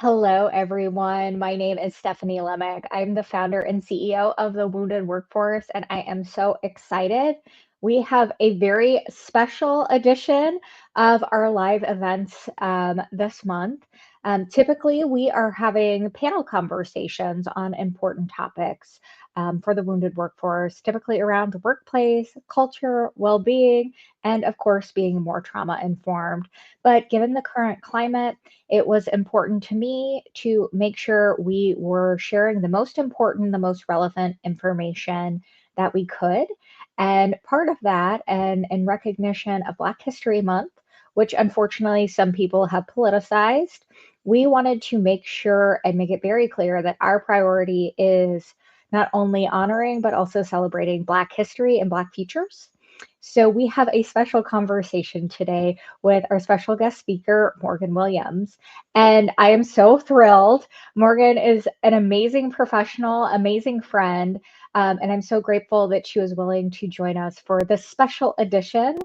Hello, everyone. My name is Stephanie Lemick. I'm the founder and CEO of the Wounded Workforce, and I am so excited. We have a very special edition of our live events this month. Typically, we are having panel conversations on important topics for the wounded workforce, typically around the workplace, culture, well being, and of course, being more trauma informed. But given the current climate, it was important to me to make sure we were sharing the most important, the most relevant information that we could. And part of that, and in recognition of Black History Month, which unfortunately some people have politicized, we wanted to make sure and make it very clear that our priority is not only honoring, but also celebrating Black history and Black futures. So we have a special conversation today with our special guest speaker, Morgan Williams. And I am so thrilled. Morgan is an amazing professional, amazing friend. And I'm so grateful that she was willing to join us for this special edition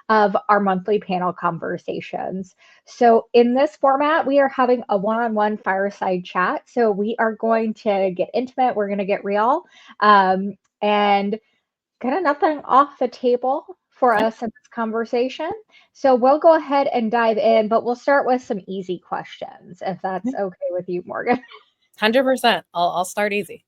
of our monthly panel conversations. So, in this format, we are having a one on one fireside chat. So, we are going to get intimate, we're going to get real, and kind of nothing off the table for Yep. us in this conversation. So we'll go ahead and dive in, but we'll start with some easy questions, if that's okay with you, Morgan. 100%. I'll start easy.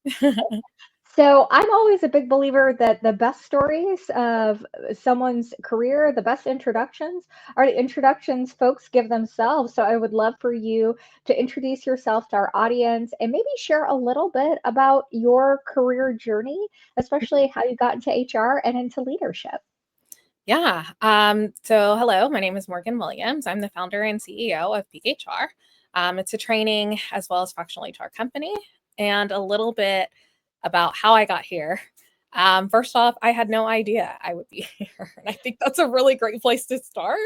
So I'm always a big believer that the best stories of someone's career, the best introductions are the introductions folks give themselves. So I would love for you to introduce yourself to our audience and maybe share a little bit about your career journey, especially how you got into HR and into leadership. Yeah. So hello, my name is Morgan Williams. I'm the founder and CEO of Peak HR. It's a training as well as fractional HR company, and a little bit about how I got here. First off, I had no idea I would be here. And I think that's a really great place to start,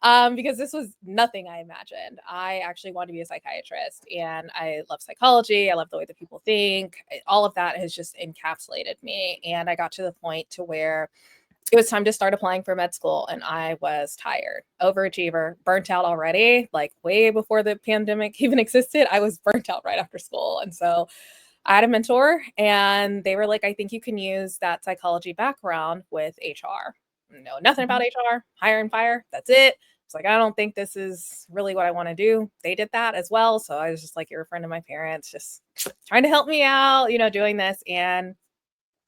because this was nothing I imagined. I actually wanted to be a psychiatrist, and I love psychology. I love the way that people think. All of that has just encapsulated me. And I got to the point to where it was time to start applying for med school, and I was tired, overachiever, burnt out already, like way before the pandemic even existed. I was burnt out right after school. And so I had a mentor, and they were like, I think you can use that psychology background with HR. No, nothing about Mhm. HR, hire and fire. That's it. It's like, I don't think this is really what I want to do. They did that as well. So I was just like, you're a friend of my parents, just trying to help me out, doing this. And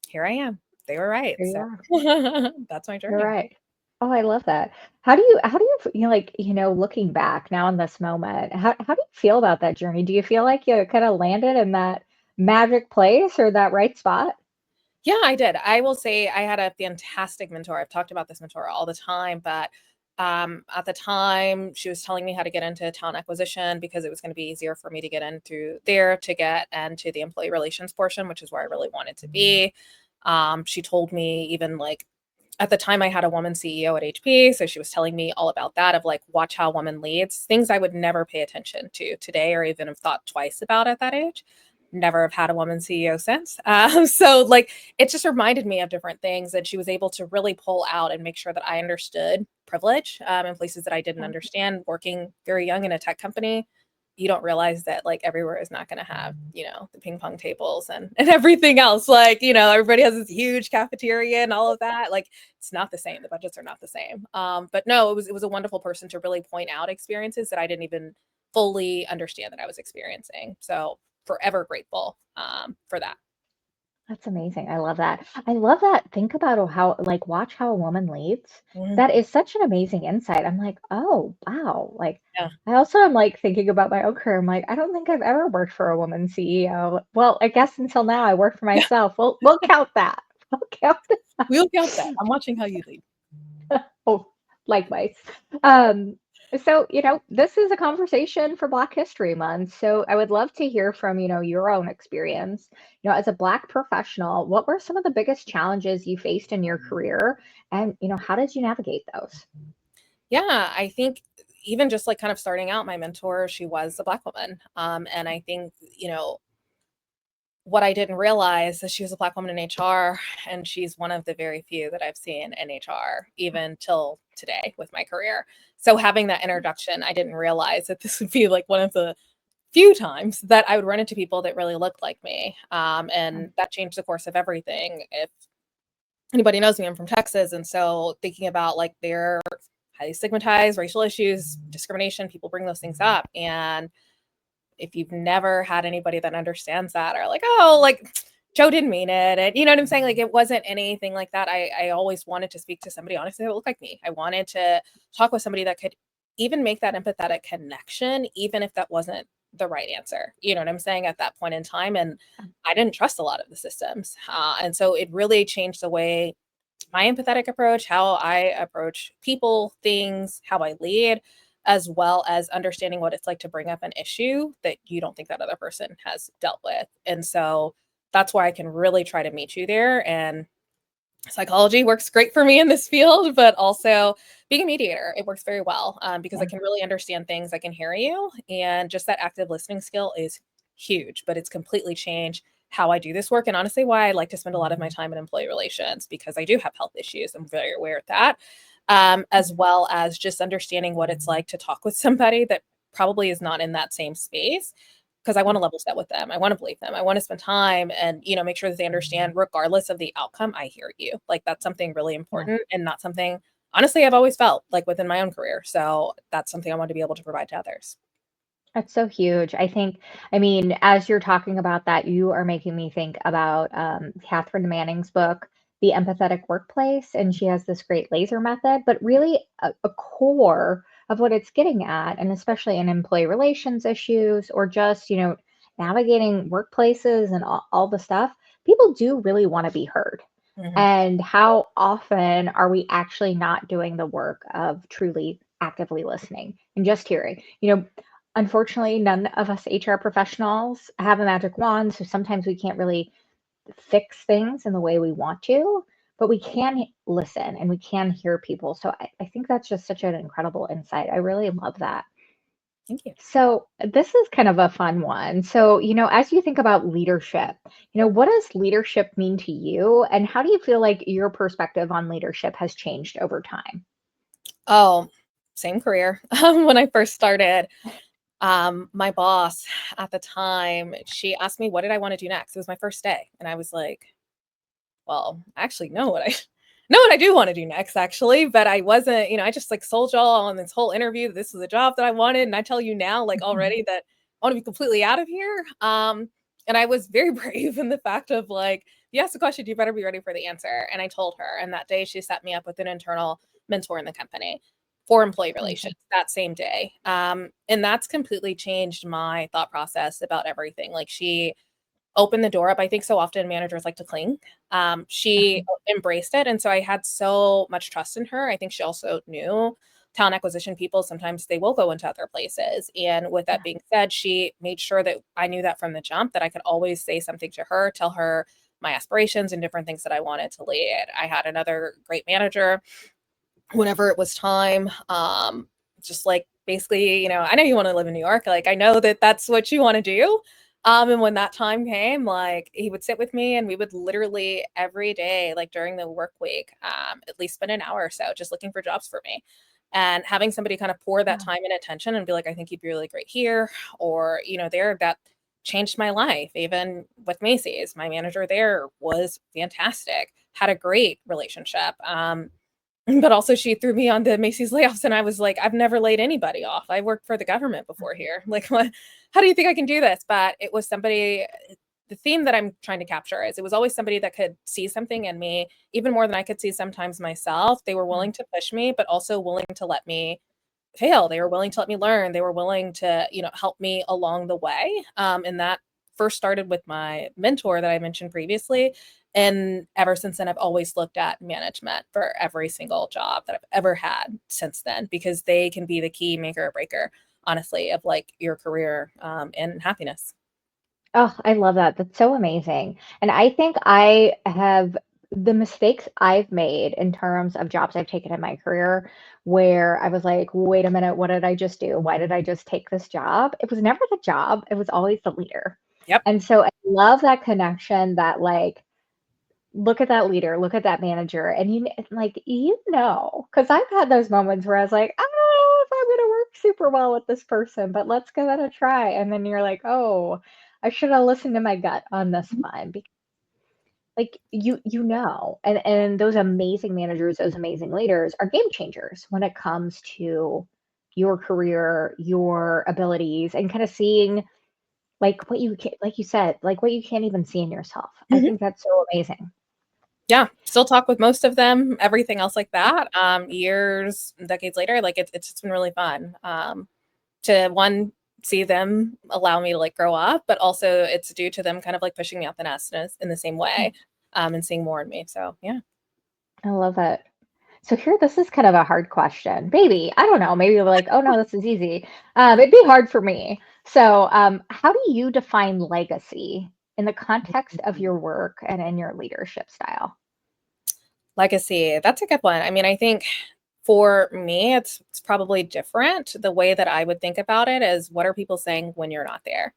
here I am. They were right. There you So are. that's my You're journey. right. Oh, I love that. How do you, looking back now in this moment, how do you feel about that journey? Do you feel like you kind of landed in that magic place or that right spot? Yeah, I did. I will say I had a fantastic mentor. I've talked about this mentor all the time, but at the time, she was telling me how to get into talent acquisition because it was going to be easier for me to get in through there to get into the employee relations portion, which is where I really wanted to be. She told me even like at the time I had a woman CEO at HP, so she was telling me all about that of like watch how a woman leads, things I would never pay attention to today or even have thought twice about at that age. Never have had a woman CEO since. So like it just reminded me of different things, and she was able to really pull out and make sure that I understood privilege in places that I didn't understand. Working very young in a tech company, you don't realize that like everywhere is not going to have the ping pong tables and everything else. Like everybody has this huge cafeteria and all of that. Like it's not the same. The budgets are not the same. But no, it was a wonderful person to really point out experiences that I didn't even fully understand that I was experiencing. So forever grateful for that. That's amazing. I love that. I love that. Think about how, like, watch how a woman leads. Mhm. That is such an amazing insight. I'm like, oh, wow. Like, Yeah. I also am like thinking about my own career. I'm like, I don't think I've ever worked for a woman CEO. Well, I guess until now I work for Yeah. myself. We'll count that. We'll count We'll count that. I'm watching how you lead. Oh, likewise. Um, so, this is a conversation for Black History Month. So I would love to hear from, your own experience. As a Black professional, what were some of the biggest challenges you faced in your career? And, how did you navigate those? Yeah, I think even just like kind of starting out, my mentor, she was a Black woman. And I think, what I didn't realize is she was a Black woman in HR, and she's one of the very few that I've seen in HR, even till today with my career. So having that introduction, I didn't realize that this would be like one of the few times that I would run into people that really looked like me. And that changed the course of everything. If anybody knows me, I'm from Texas. And so thinking about like their highly stigmatized racial issues, discrimination, people bring those things up. And if you've never had anybody that understands that or like, oh, like Joe didn't mean it. And you know what I'm saying? Like it wasn't anything like that. I always wanted to speak to somebody honestly that looked like me. I wanted to talk with somebody that could even make that empathetic connection, even if that wasn't the right answer. You know what I'm saying? At that point in time. And I didn't trust a lot of the systems. And so it really changed the way my empathetic approach, how I approach people, things, how I lead, as well as understanding what it's like to bring up an issue that you don't think that other person has dealt with. And so that's why I can really try to meet you there. And psychology works great for me in this field, but also being a mediator, it works very well because I Yeah. can really understand things. I can hear you. And just that active listening skill is huge, but it's completely changed how I do this work. And honestly, why I like to spend a lot of my time in employee relations because I do have health issues. I'm very aware of that, as well as just understanding what it's like to talk with somebody that probably is not in that same space because I want to level set with them. I want to believe them. I want to spend time and, you know, make sure that they understand regardless of the outcome, I hear you. Like that's something really Yeah. important and not something honestly I've always felt like within my own career. So that's something I want to be able to provide to others. That's so huge. I think, I mean, as you're talking about that, you are making me think about Catherine Manning's book, The Empathetic Workplace. And she has this great laser method, but really a core of what it's getting at, and especially in employee relations issues or just, navigating workplaces and all the stuff, people do really want to be heard. Mhm. And how often are we actually not doing the work of truly actively listening and just hearing? Unfortunately, none of us HR professionals have a magic wand, so sometimes we can't really fix things in the way we want to, but we can listen and we can hear people. So I think that's just such an incredible insight. I really love that. Thank you. So this is kind of a fun one. So, as you think about leadership, what does leadership mean to you? And how do you feel like your perspective on leadership has changed over time? Oh, same career. When I first started, my boss at the time, she asked me what did I want to do next. It was my first day. And I was like, well, I actually know what I know what I do want to do next, actually. But I wasn't, I just like sold y'all on this whole interview that this was a job that I wanted. And I tell you now, like Mhm. already that I want to be completely out of here. And I was very brave in the fact of like, if you ask a question, you better be ready for the answer. And I told her. And that day she set me up with an internal mentor in the company for employee relations Amazing. that same day. And that's completely changed my thought process about everything. Like she opened the door up. I think so often managers like to cling. She Uh-huh. embraced it, and so I had so much trust in her. I think she also knew talent acquisition people sometimes they will go into other places. And with that Yeah. being said, she made sure that I knew that from the jump that I could always say something to her, tell her my aspirations and different things that I wanted to lead. I had another great manager whenever it was time. Just like basically, I know you want to live in New York. Like I know that that's what you want to do. And when that time came, like he would sit with me and we would literally every day, like during the work week, at least spend an hour or so just looking for jobs for me. And having somebody kind of pour that Wow. time and attention and be like, I think you'd be really great here, or, there, that changed my life. Even with Macy's, my manager there was fantastic, had a great relationship. But also she threw me on the Macy's layoffs and I was like, "I've never laid anybody off. I worked for the government before here. Like, what how do you think I can do this?" But it was somebody the theme that I'm trying to capture is it was always somebody that could see something in me, even more than I could see sometimes myself. They were Yeah. willing to push me, but also willing to let me fail. They were willing to let me learn. They were willing to, help me along the way. And that first started with my mentor that I mentioned previously. And ever since then, I've always looked at management for every single job that I've ever had since then, because they can be the key maker or breaker, honestly, of like your career and happiness. Oh, I love that. That's so amazing. And I think I have the mistakes I've made in terms of jobs I've taken in my career where I was like, wait a minute, what did I just do? Why did I just take this job? It was never the job, it was always the leader. Yep. And so I love that connection that like look at that leader, look at that manager, and like because I've had those moments where I was like, I don't know if I'm gonna work super well with this person, but let's give it a try. And then you're like, oh, I should have listened to my gut on this one. Like and those amazing managers, those amazing leaders are game changers when it comes to your career, your abilities, and kind of seeing like what you can, like you said, like what you can't even see in yourself. I Mhm. think that's so amazing. Yeah, still talk with most of them, everything else like that. Years, decades later, like it's just been really fun. To one, see them allow me to like grow up, but also it's due to them kind of like pushing me out the nest in the same way, and seeing more in me. So yeah. I love it. So here, this is kind of a hard question. Maybe, I don't know, maybe you're like, oh no, this is easy. It'd be hard for me. So, how do you define legacy in the context of your work and in your leadership style? Legacy, that's a good one. I mean, I think for me, it's probably different. The way that I would think about it is what are people saying when you're not there?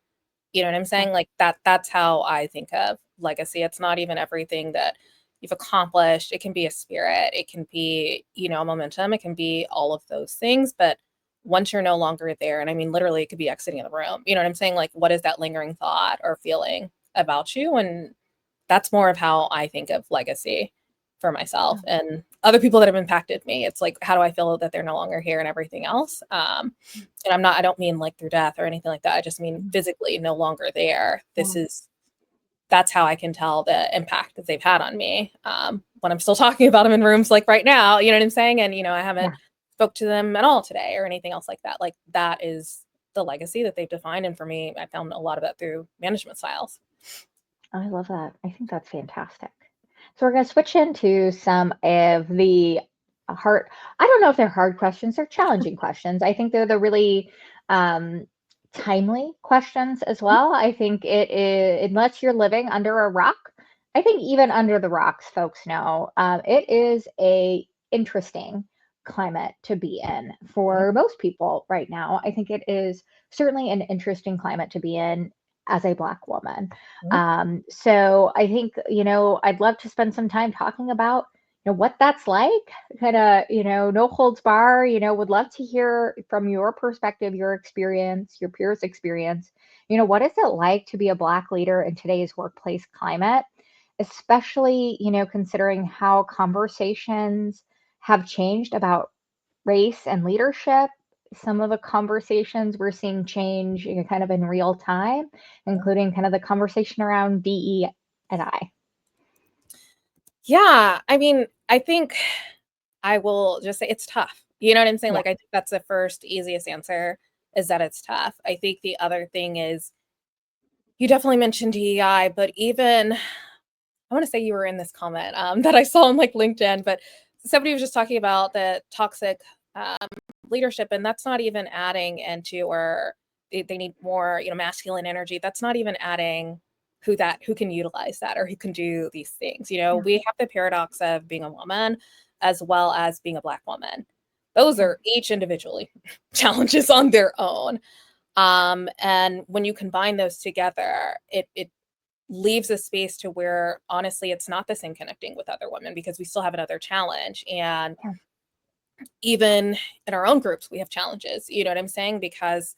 You know what I'm Okay. saying? Like that's how I think of legacy. It's not even everything that you've accomplished. It can be a spirit, it can be, a momentum, it can be all of those things. But once you're no longer there, and I mean literally it could be exiting the room, you know what I'm saying? Like what is that lingering thought or feeling about you? And that's more of how I think of legacy for myself and other people that have impacted me. It's like, how do I feel that they're no longer here and everything else? And I don't mean like through death or anything like that. I just mean physically no longer there. That's how I can tell the impact that they've had on me. When I'm still talking about them in rooms like right now, you know what I'm saying? And, I haven't Yeah, spoke to them at all today or anything else like that. Like that is the legacy that they've defined. And for me, I found a lot of that through management styles. I love that. I think that's fantastic. So we're going to switch into some of the hard, I don't know if they're hard questions, they're challenging questions. I think they're the really um, timely questions as well. I think it is, unless you're living under a rock, I think even under the rocks, folks know it is a interesting climate to be in Yeah. for most people right now. I think it is certainly an interesting climate to be in as a Black woman. Mhm. So I think, I'd love to spend some time talking about, what that's like, kind of, no holds bar, would love to hear from your perspective, your experience, your peers' experience. What is it like to be a Black leader in today's workplace climate, especially, considering how conversations have changed about race and leadership. Some of the conversations we're seeing change, kind of in real time, including kind of the conversation around DE and I. Yeah. I mean, I think I will just say it's tough. You know what I'm saying? Yeah. Like, I think that's the first easiest answer is that it's tough. I think the other thing is you definitely mentioned DEI, but even I want to say you were in this comment that I saw on like LinkedIn, but somebody was just talking about the toxic um, leadership, and that's not even adding into or they need more, masculine energy. That's not even adding who can utilize that or who can do these things. Yeah. We have the paradox of being a woman as well as being a Black woman. Those Yeah. are each individually challenges on their own. And when you combine those together, it leaves a space to where honestly it's not the same connecting with other women because we still have another challenge. And Yeah. even in our own groups, we have challenges. You know what I'm saying? Because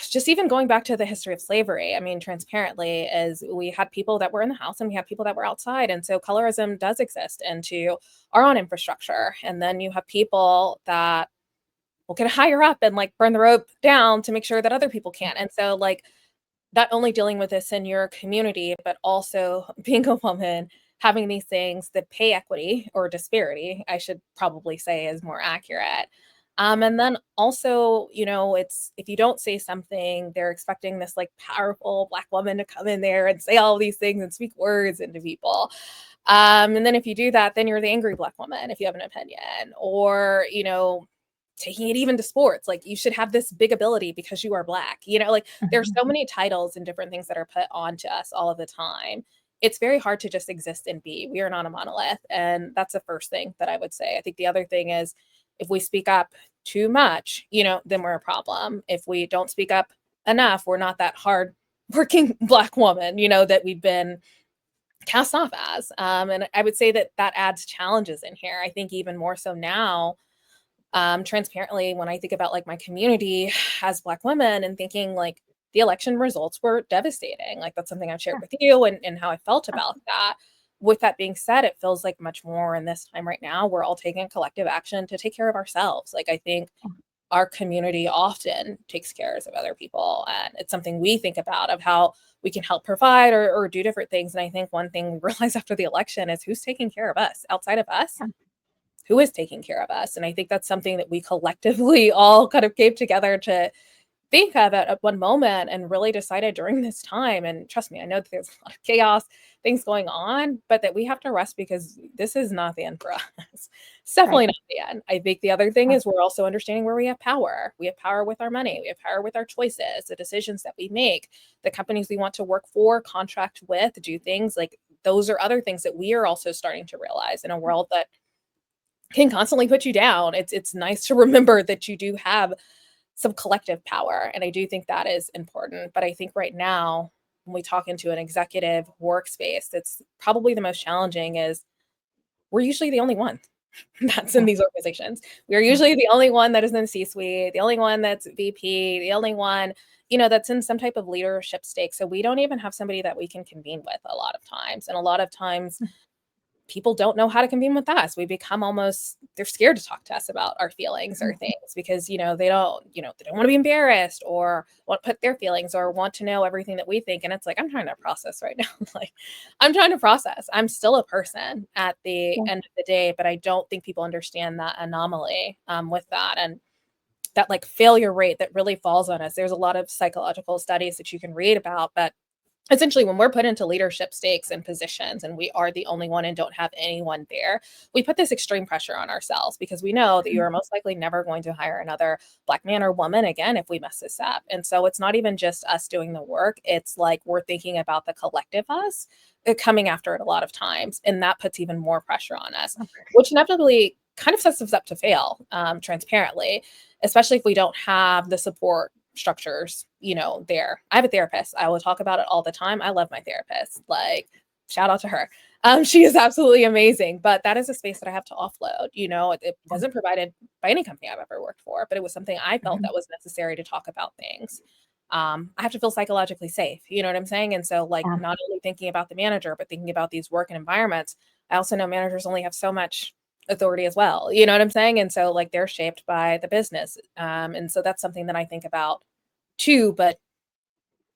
just even going back to the history of slavery, I mean, transparently, is we had people that were in the house and we had people that were outside. And so colorism does exist into our own infrastructure. And then you have people that will get higher up and like burn the rope down to make sure that other people can't. And so, like, not only dealing with this in your community, but also being a woman, having these things, the pay equity or disparity, I should probably say is more accurate. And then also, it's if you don't say something, they're expecting this like powerful Black woman to come in there and say all these things and speak words into people. And then if you do that, then you're the angry Black woman if you have an opinion, or, taking it even to sports, like you should have this big ability because you are Black, like there's Mhm. so many titles and different things that are put onto us all of the time. It's very hard to just exist and be. We are not a monolith. And that's the first thing that I would say. I think the other thing is if we speak up too much, then we're a problem. If we don't speak up enough, we're not that hard working Black woman, that we've been cast off as. And I would say that that adds challenges in here. I think even more so now Transparently, when I think about like my community as Black women and thinking like the election results were devastating, like that's something I've shared Yeah. with you and how I felt Uh, about that. With that being said, it feels like much more in this time right now, we're all taking collective action to take care of ourselves. Like I think our community often takes care of other people, and it's something we think about of how we can help provide or do different things. And I think one thing we realized after the election is who's taking care of us outside of us, yeah. who is taking care of us. And I think that's something that we collectively all kind of came together to think of at one moment and really decided during this time. And trust me, I know that there's a lot of chaos, things going on, but that we have to rest because this is not the end for us. It's Right. definitely not the end. I think the other thing Yeah. is we're also understanding where we have power. We have power with our money, we have power with our choices, the decisions that we make, the companies we want to work for, contract with, do things like those are other things that we are also starting to realize in a world that can constantly put you down. It's nice to remember that you do have some collective power. And I do think that is important. But I think right now, when we talk into an executive workspace, that's probably the most challenging is we're usually the only one that's in Yeah. these organizations. We're Yeah. usually the only one that is in the C-suite, the only one that's VP, the only one, that's in some type of leadership stake. So we don't even have somebody that we can convene with a lot of times. And a lot of times people don't know how to convene with us. We become almost they're scared to talk to us about our feelings or things because they don't want to be embarrassed or want to put their feelings or want to know everything that we think. And it's like I'm trying to process right now. Like I'm trying to process. I'm still a person at the Yeah. end of the day, but I don't think people understand that anomaly with that and that like failure rate that really falls on us. There's a lot of psychological studies that you can read about, but essentially when we're put into leadership stakes and positions and we are the only one and don't have anyone there, we put this extreme pressure on ourselves because we know that you are most likely never going to hire another Black man or woman again if we mess this up. And so it's not even just us doing the work, it's like we're thinking about the collective us coming after it a lot of times, and that puts even more pressure on us, which inevitably kind of sets us up to fail, transparently, especially if we don't have the support structures, there. I have a therapist. I will talk about it all the time. I love my therapist. Like, shout out to her. She is absolutely amazing. But that is a space that I have to offload. It wasn't provided by any company I've ever worked for, but it was something I felt Mhm. that was necessary to talk about things. I have to feel psychologically safe. You know what I'm saying? And so, like, Yeah. not only thinking about the manager, but thinking about these work and environments. I also know managers only have so much authority as well. You know what I'm saying? And so, like, they're shaped by the business. And so that's something that I think about too, but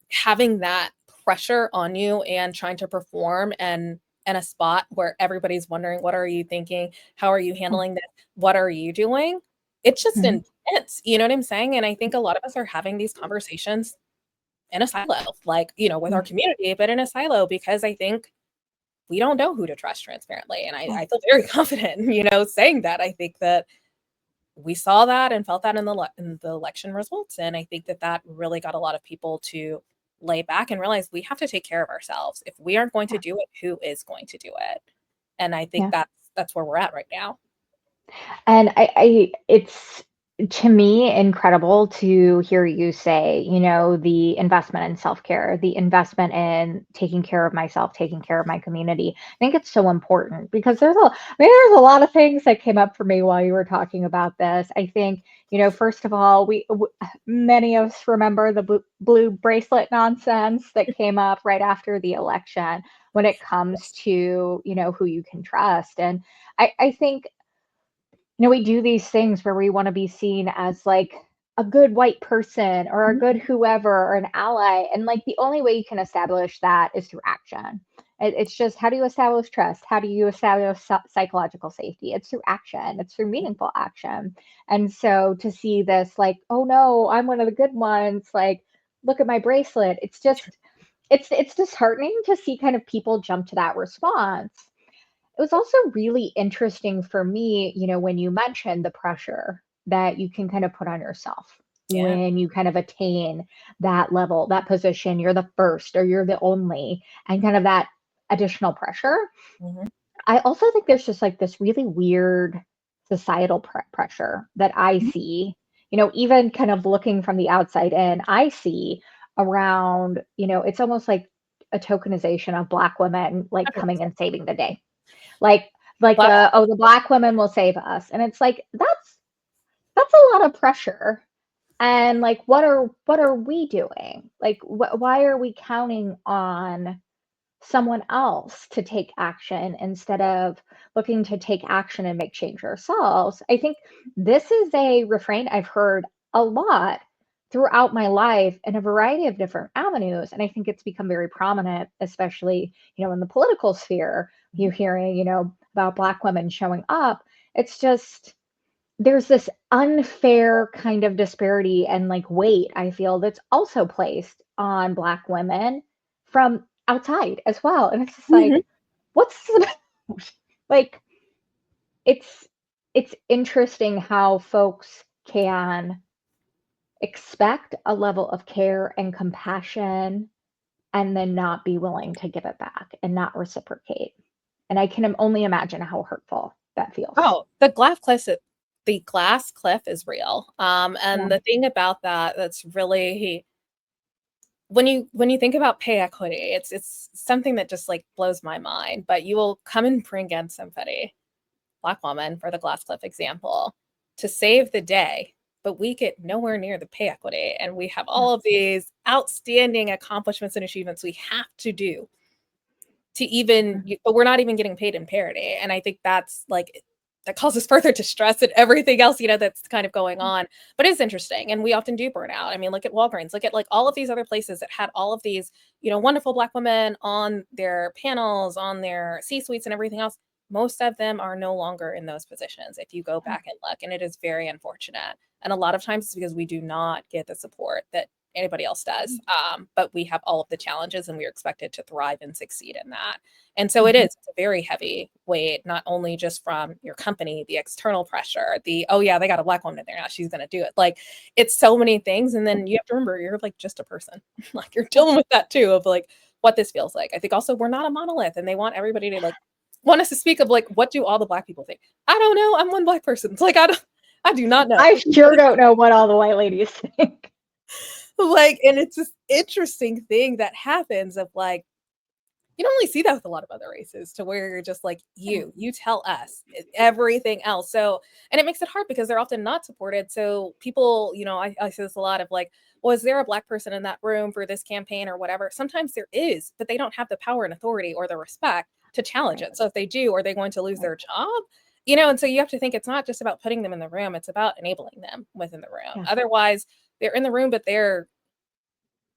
having that pressure on you and trying to perform and in a spot where everybody's wondering, what are you thinking? How are you handling this? What are you doing? It's just Mhm. intense. You know what I'm saying? And I think a lot of us are having these conversations in a silo, like, with our Yeah. community, but in a silo because I think we don't know who to trust transparently. And I, Yeah. I feel very confident, saying that. I think that we saw that and felt that in the election results, and I think that that really got a lot of people to lay back and realize we have to take care of ourselves. If we aren't going to Yeah. do it, who is going to do it? And I think Yeah. that's where we're at right now. And it's to me incredible to hear you say, the investment in self-care, the investment in taking care of myself, taking care of my community. I think it's so important because there's a lot of things that came up for me while you were talking about this. I think, first of all, many of us remember the blue bracelet nonsense that came up right after the election when it comes Yes. to, who you can trust. And I think we do these things where we want to be seen as like a good white person or a good Mhm. whoever or an ally. And like the only way you can establish that is through action. It's just how do you establish trust? How do you establish psychological safety? It's through action, it's through meaningful action. And so to see this, like, oh no, I'm one of the good ones, like, look at my bracelet. It's disheartening to see kind of people jump to that response. It was also really interesting for me, when you mentioned the pressure that you can kind of put on yourself Yeah. when you kind of attain that level, that position, you're the first or you're the only, and kind of that additional pressure. Mhm. I also think there's just like this really weird societal pressure that I Mhm. see, even kind of looking from the outside in, I see around, it's almost like a tokenization of Black women like coming 100%. and saving the day, like Love that. oh, the Black women will save us, and it's like, that's that's a lot of pressure. And like, what are we doing? Like, why are we counting on someone else to take action instead of looking to take action and make change ourselves? I think this is a refrain I've heard a lot throughout my life in a variety of different avenues. And I think it's become very prominent, especially, in the political sphere. You're hearing, about Black women showing up. It's just, there's this unfair kind of disparity and like weight I feel that's also placed on Black women from outside as well. And it's just like, Mhm. what's this about? Like, it's it's interesting how folks can expect a level of care and compassion and then not be willing to give it back and not reciprocate. And I can only imagine how hurtful that feels. Oh, the glass cliff is real. Yeah. And the thing about that that's really when you think about pay equity, it's something that just like blows my mind. But you will come and bring in somebody, Black woman for the glass cliff example, to save the day, but we get nowhere near the pay equity, and we have Yeah. all of these outstanding accomplishments and achievements we have to do to even, but we're not even getting paid in parity. And I think that's like, that causes further distress and everything else, that's kind of going on. But it's interesting. And we often do burn out. I mean, look at Walgreens, look at like all of these other places that had all of these, wonderful Black women on their panels, on their C suites and everything else. Most of them are no longer in those positions if you go back and look. And it is very unfortunate. And a lot of times it's because we do not get the support that anybody else does. But we have all of the challenges and we're expected to thrive and succeed in that. And so it's a very heavy weight, not only just from your company, the external pressure, oh yeah, they got a Black woman in there now, she's going to do it. Like, it's so many things. And then you have to remember, you're like just a person. Like, you're dealing with that too, of like what this feels like. I think also we're not a monolith, and they want everybody to like want us to speak of like, what do all the Black people think? I don't know. I'm one Black person. It's like, I do not know. I sure don't know what all the white ladies think. Like, and it's this interesting thing that happens of like, you don't really see that with a lot of other races, to where you're just like, you tell us everything else. So, and it makes it hard because they're often not supported. So people, I see this a lot of like, well, is there a Black person in that room for this campaign or whatever? Sometimes there is, but they don't have the power and authority or the respect to challenge Right. it. So if they do, are they going to lose Right. their job? And so you have to think it's not just about putting them in the room, it's about enabling them within the room. Yeah. Otherwise, they're in the room, but they're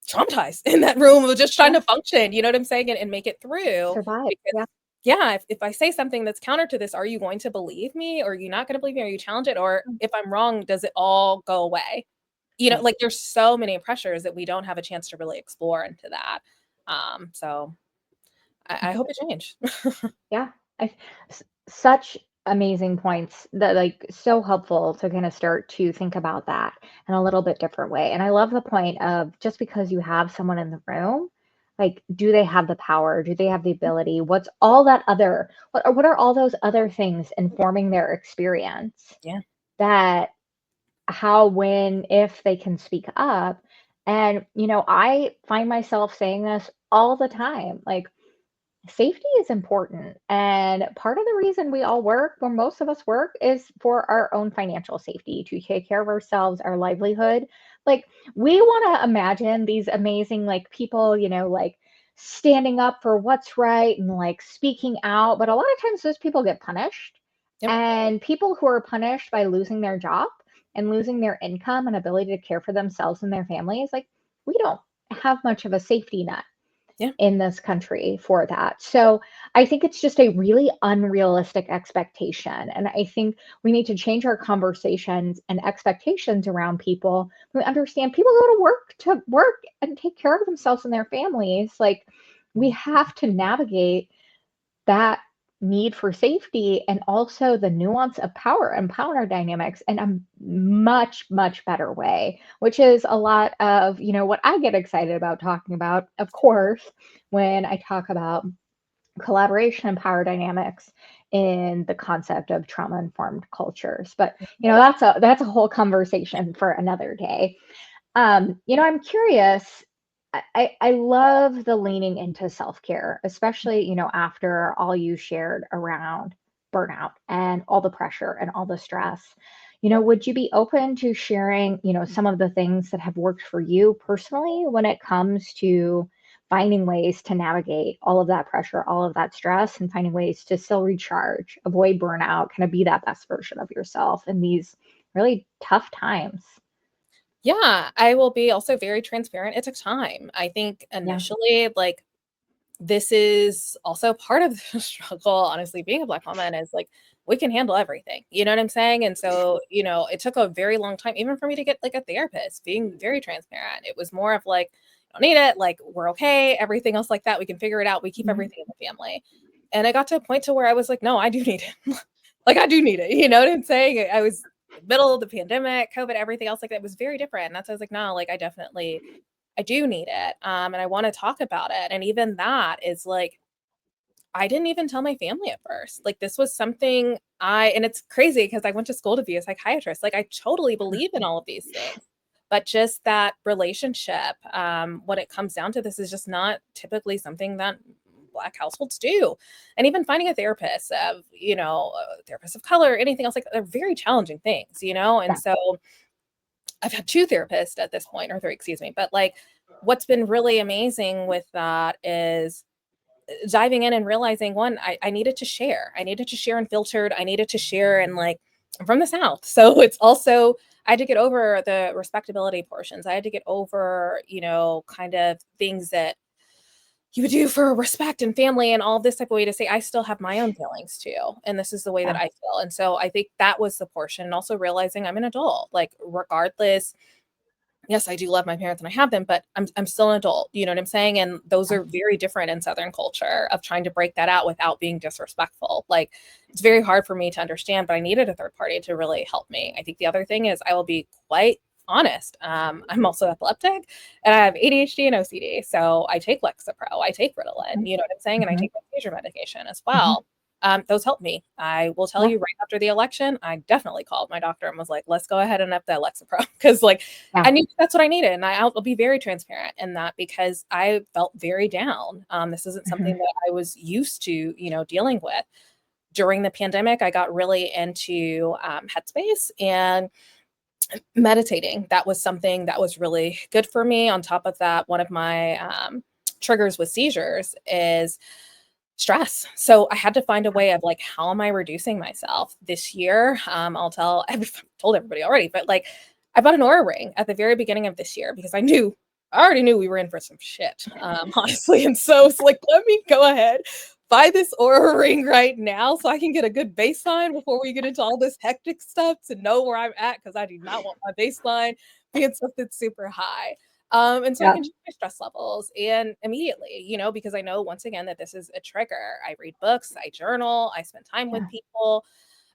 traumatized in that room of just trying Yeah. to function, you know what I'm saying? And make it through. Survive. Because Yeah. yeah, if I say something that's counter to this, are you going to believe me? Or are you not going to believe me? Are you challenge it? Or if I'm wrong, does it all go away? Right. Like, there's so many pressures that we don't have a chance to really explore into that. So I hope it change. Yeah. Such amazing points that like so helpful to kind of start to think about that in a little bit different way. And I love the point of just because you have someone in the room, like, do they have the power? Do they have the ability? What's all that other, what are all those other things informing their experience Yeah. that how, when, if they can speak up? And, I find myself saying this all the time. Like, safety is important. And part of the reason we all work, where most of us work, is for our own financial safety, to take care of ourselves, our livelihood. Like, we want to imagine these amazing, like, people, like standing up for what's right and like speaking out. But a lot of times those people get punished. Yep. And people who are punished by losing their job and losing their income and ability to care for themselves and their families, like, we don't have much of a safety net Yeah. in this country for that. So I think it's just a really unrealistic expectation. And I think we need to change our conversations and expectations around people. We understand people go to work and take care of themselves and their families. Like, we have to navigate that need for safety and also the nuance of power and power dynamics in a much, much better way, which is a lot of, what I get excited about talking about, of course, when I talk about collaboration and power dynamics in the concept of trauma informed cultures. But, that's a whole conversation for another day. I'm curious. I love the leaning into self care, especially, after all you shared around burnout and all the pressure and all the stress. Would you be open to sharing, some of the things that have worked for you personally when it comes to finding ways to navigate all of that pressure, all of that stress, and finding ways to still recharge, avoid burnout, kind of be that best version of yourself in these really tough times? Yeah, I will be also very transparent. It took time. I think Yeah. initially, like, this is also part of the struggle, honestly, being a Black woman is like, we can handle everything. You know what I'm saying? And so, it took a very long time, even for me to get like a therapist, being very transparent. It was more of like, don't need it, like, we're okay, everything else like that, we can figure it out. We keep Mhm. everything in the family. And I got to a point to where I was like, no, I do need it. Like, I do need it. You know what I'm saying? I was middle of the pandemic, COVID, everything else like that was very different. And that's why I was like, no, like, I do need it, and I wanna talk about it, and even that is, like, I didn't even tell my family at first, like, this was something I and it's crazy because I went to school to be a psychiatrist, like, I totally believe in all of these things, but just that relationship, when it comes down to this is just not typically something that Black households do, and even finding a therapist of, a therapist of color, anything else like that, they're very challenging things, and Yeah. so I've had 2 therapists at this point, or 3, excuse me, but, like, what's been really amazing with that is diving in and realizing, 1, I needed to share. I needed to share unfiltered. I needed to share and, like, I'm from the South, so it's also I had to get over the respectability portions. I had to get over, kind of things that you would do for respect and family and all this type of way to say, I still have my own feelings too. And this is the way that Yeah. I feel. And so I think that was the portion. And also realizing I'm an adult, like, regardless, yes, I do love my parents and I have them, but I'm still an adult. You know what I'm saying? And those Yeah. are very different in Southern culture of trying to break that out without being disrespectful. Like, it's very hard for me to understand, but I needed a third party to really help me. I think the other thing is I will be quite honest. I'm also epileptic and I have ADHD and OCD. So I take Lexapro, I take Ritalin, you know what I'm saying? And I Mhm. take my seizure medication as Mhm. well. Those help me. I will tell Yeah. you right after the election, I definitely called my doctor and was like, let's go ahead and up that Lexapro. Cause like Yeah. I knew that's what I needed, and I'll be very transparent in that because I felt very down. This isn't something Mhm. that I was used to, dealing with. During the pandemic, I got really into Headspace and meditating. That was something that was really good for me. On top of that, one of my triggers with seizures is stress. So I had to find a way of like, how am I reducing myself this year? I've told everybody already, but like, I bought an aura ring at the very beginning of this year because I already knew we were in for some shit, honestly. And so it's like, let me go ahead, buy this aura ring right now so I can get a good baseline before we get into all this hectic stuff to know where I'm at because I do not want my baseline being something super high. And so I Yeah. can check my stress levels and immediately, because I know once again that this is a trigger. I read books, I journal, I spend time with Yeah. people,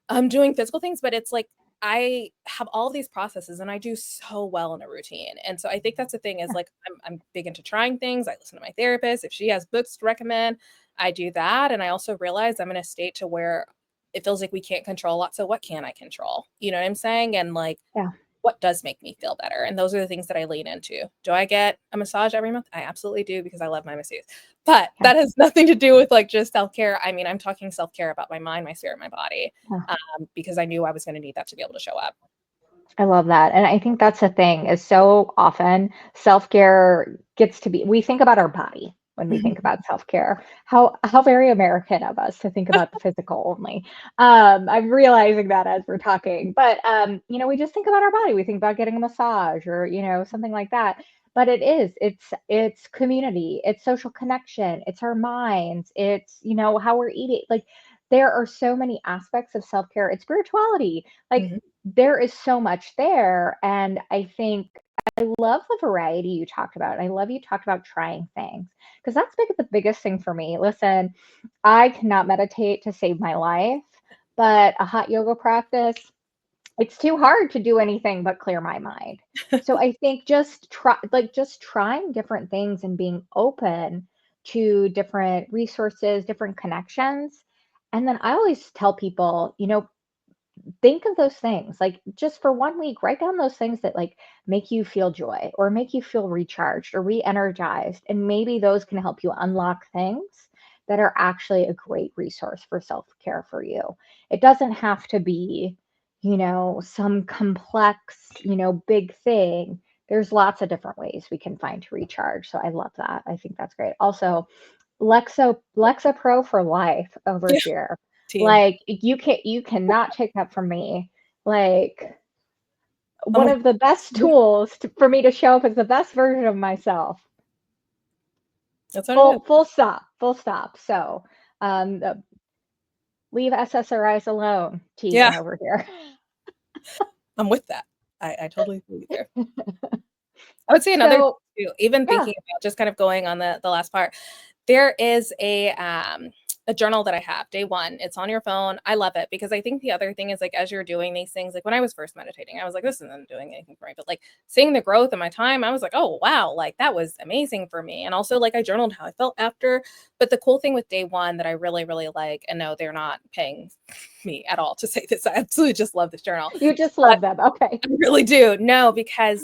I'm doing physical things, but it's like I have all these processes and I do so well in a routine. And so I think that's the thing is Yeah. like I'm big into trying things. I listen to my therapist. If she has books to recommend, I do that. And I also realize I'm in a state to where it feels like we can't control a lot. So what can I control? You know what I'm saying? And like Yeah. what does make me feel better? And those are the things that I lean into. Do I get a massage every month? I absolutely do because I love my masseuse. But Yeah. that has nothing to do with like just self-care. I mean, I'm talking self-care about my mind, my spirit, my body, Yeah. because I knew I was going to need that to be able to show up. I love that. And I think that's the thing is so often self-care gets to be we think about our body when we think about self-care. How very American of us to think about the physical only. I'm realizing that as we're talking. But we just think about our body. We think about getting a massage or, something like that. But it's community, it's social connection, it's our minds, it's, how we're eating. Like there are so many aspects of self-care. It's spirituality. Like Mhm. there is so much there. And I think I love the variety you talked about. And I love you talked about trying things because that's the biggest thing for me. Listen, I cannot meditate to save my life, but a hot yoga practice, it's too hard to do anything but clear my mind. So I think just trying different things and being open to different resources, different connections. And then I always tell people, think of those things like just for 1 week, write down those things that like make you feel joy or make you feel recharged or re-energized, and maybe those can help you unlock things that are actually a great resource for self-care for you. It doesn't have to be some complex, big thing. There's lots of different ways we can find to recharge. So I love that. I think that's great. Also, Lexapro for life over Yeah, here. team. Like you cannot take that from me. Like I'm one with of the best you. tools for me to show up as the best version of myself. That's what it is. Full stop. Full stop. So, the, leave SSRIs alone, Yeah, Tegan over here. I'm with that. I totally agree with you. I would say another thing So, too, even yeah. thinking about just kind of going on the last part, there is a journal that I have, day one. It's on your phone. I love it because I think the other thing is like as you're doing these things, like when I was first meditating, I was like, this isn't doing anything for me. But like seeing the growth in my time, I was like, oh wow, like that was amazing for me. And also like I journaled how I felt after. But the cool thing with day one that I really, really like, and no, they're not paying me at all to say this. I absolutely just love this journal. You just love them. Okay. I really do. No, because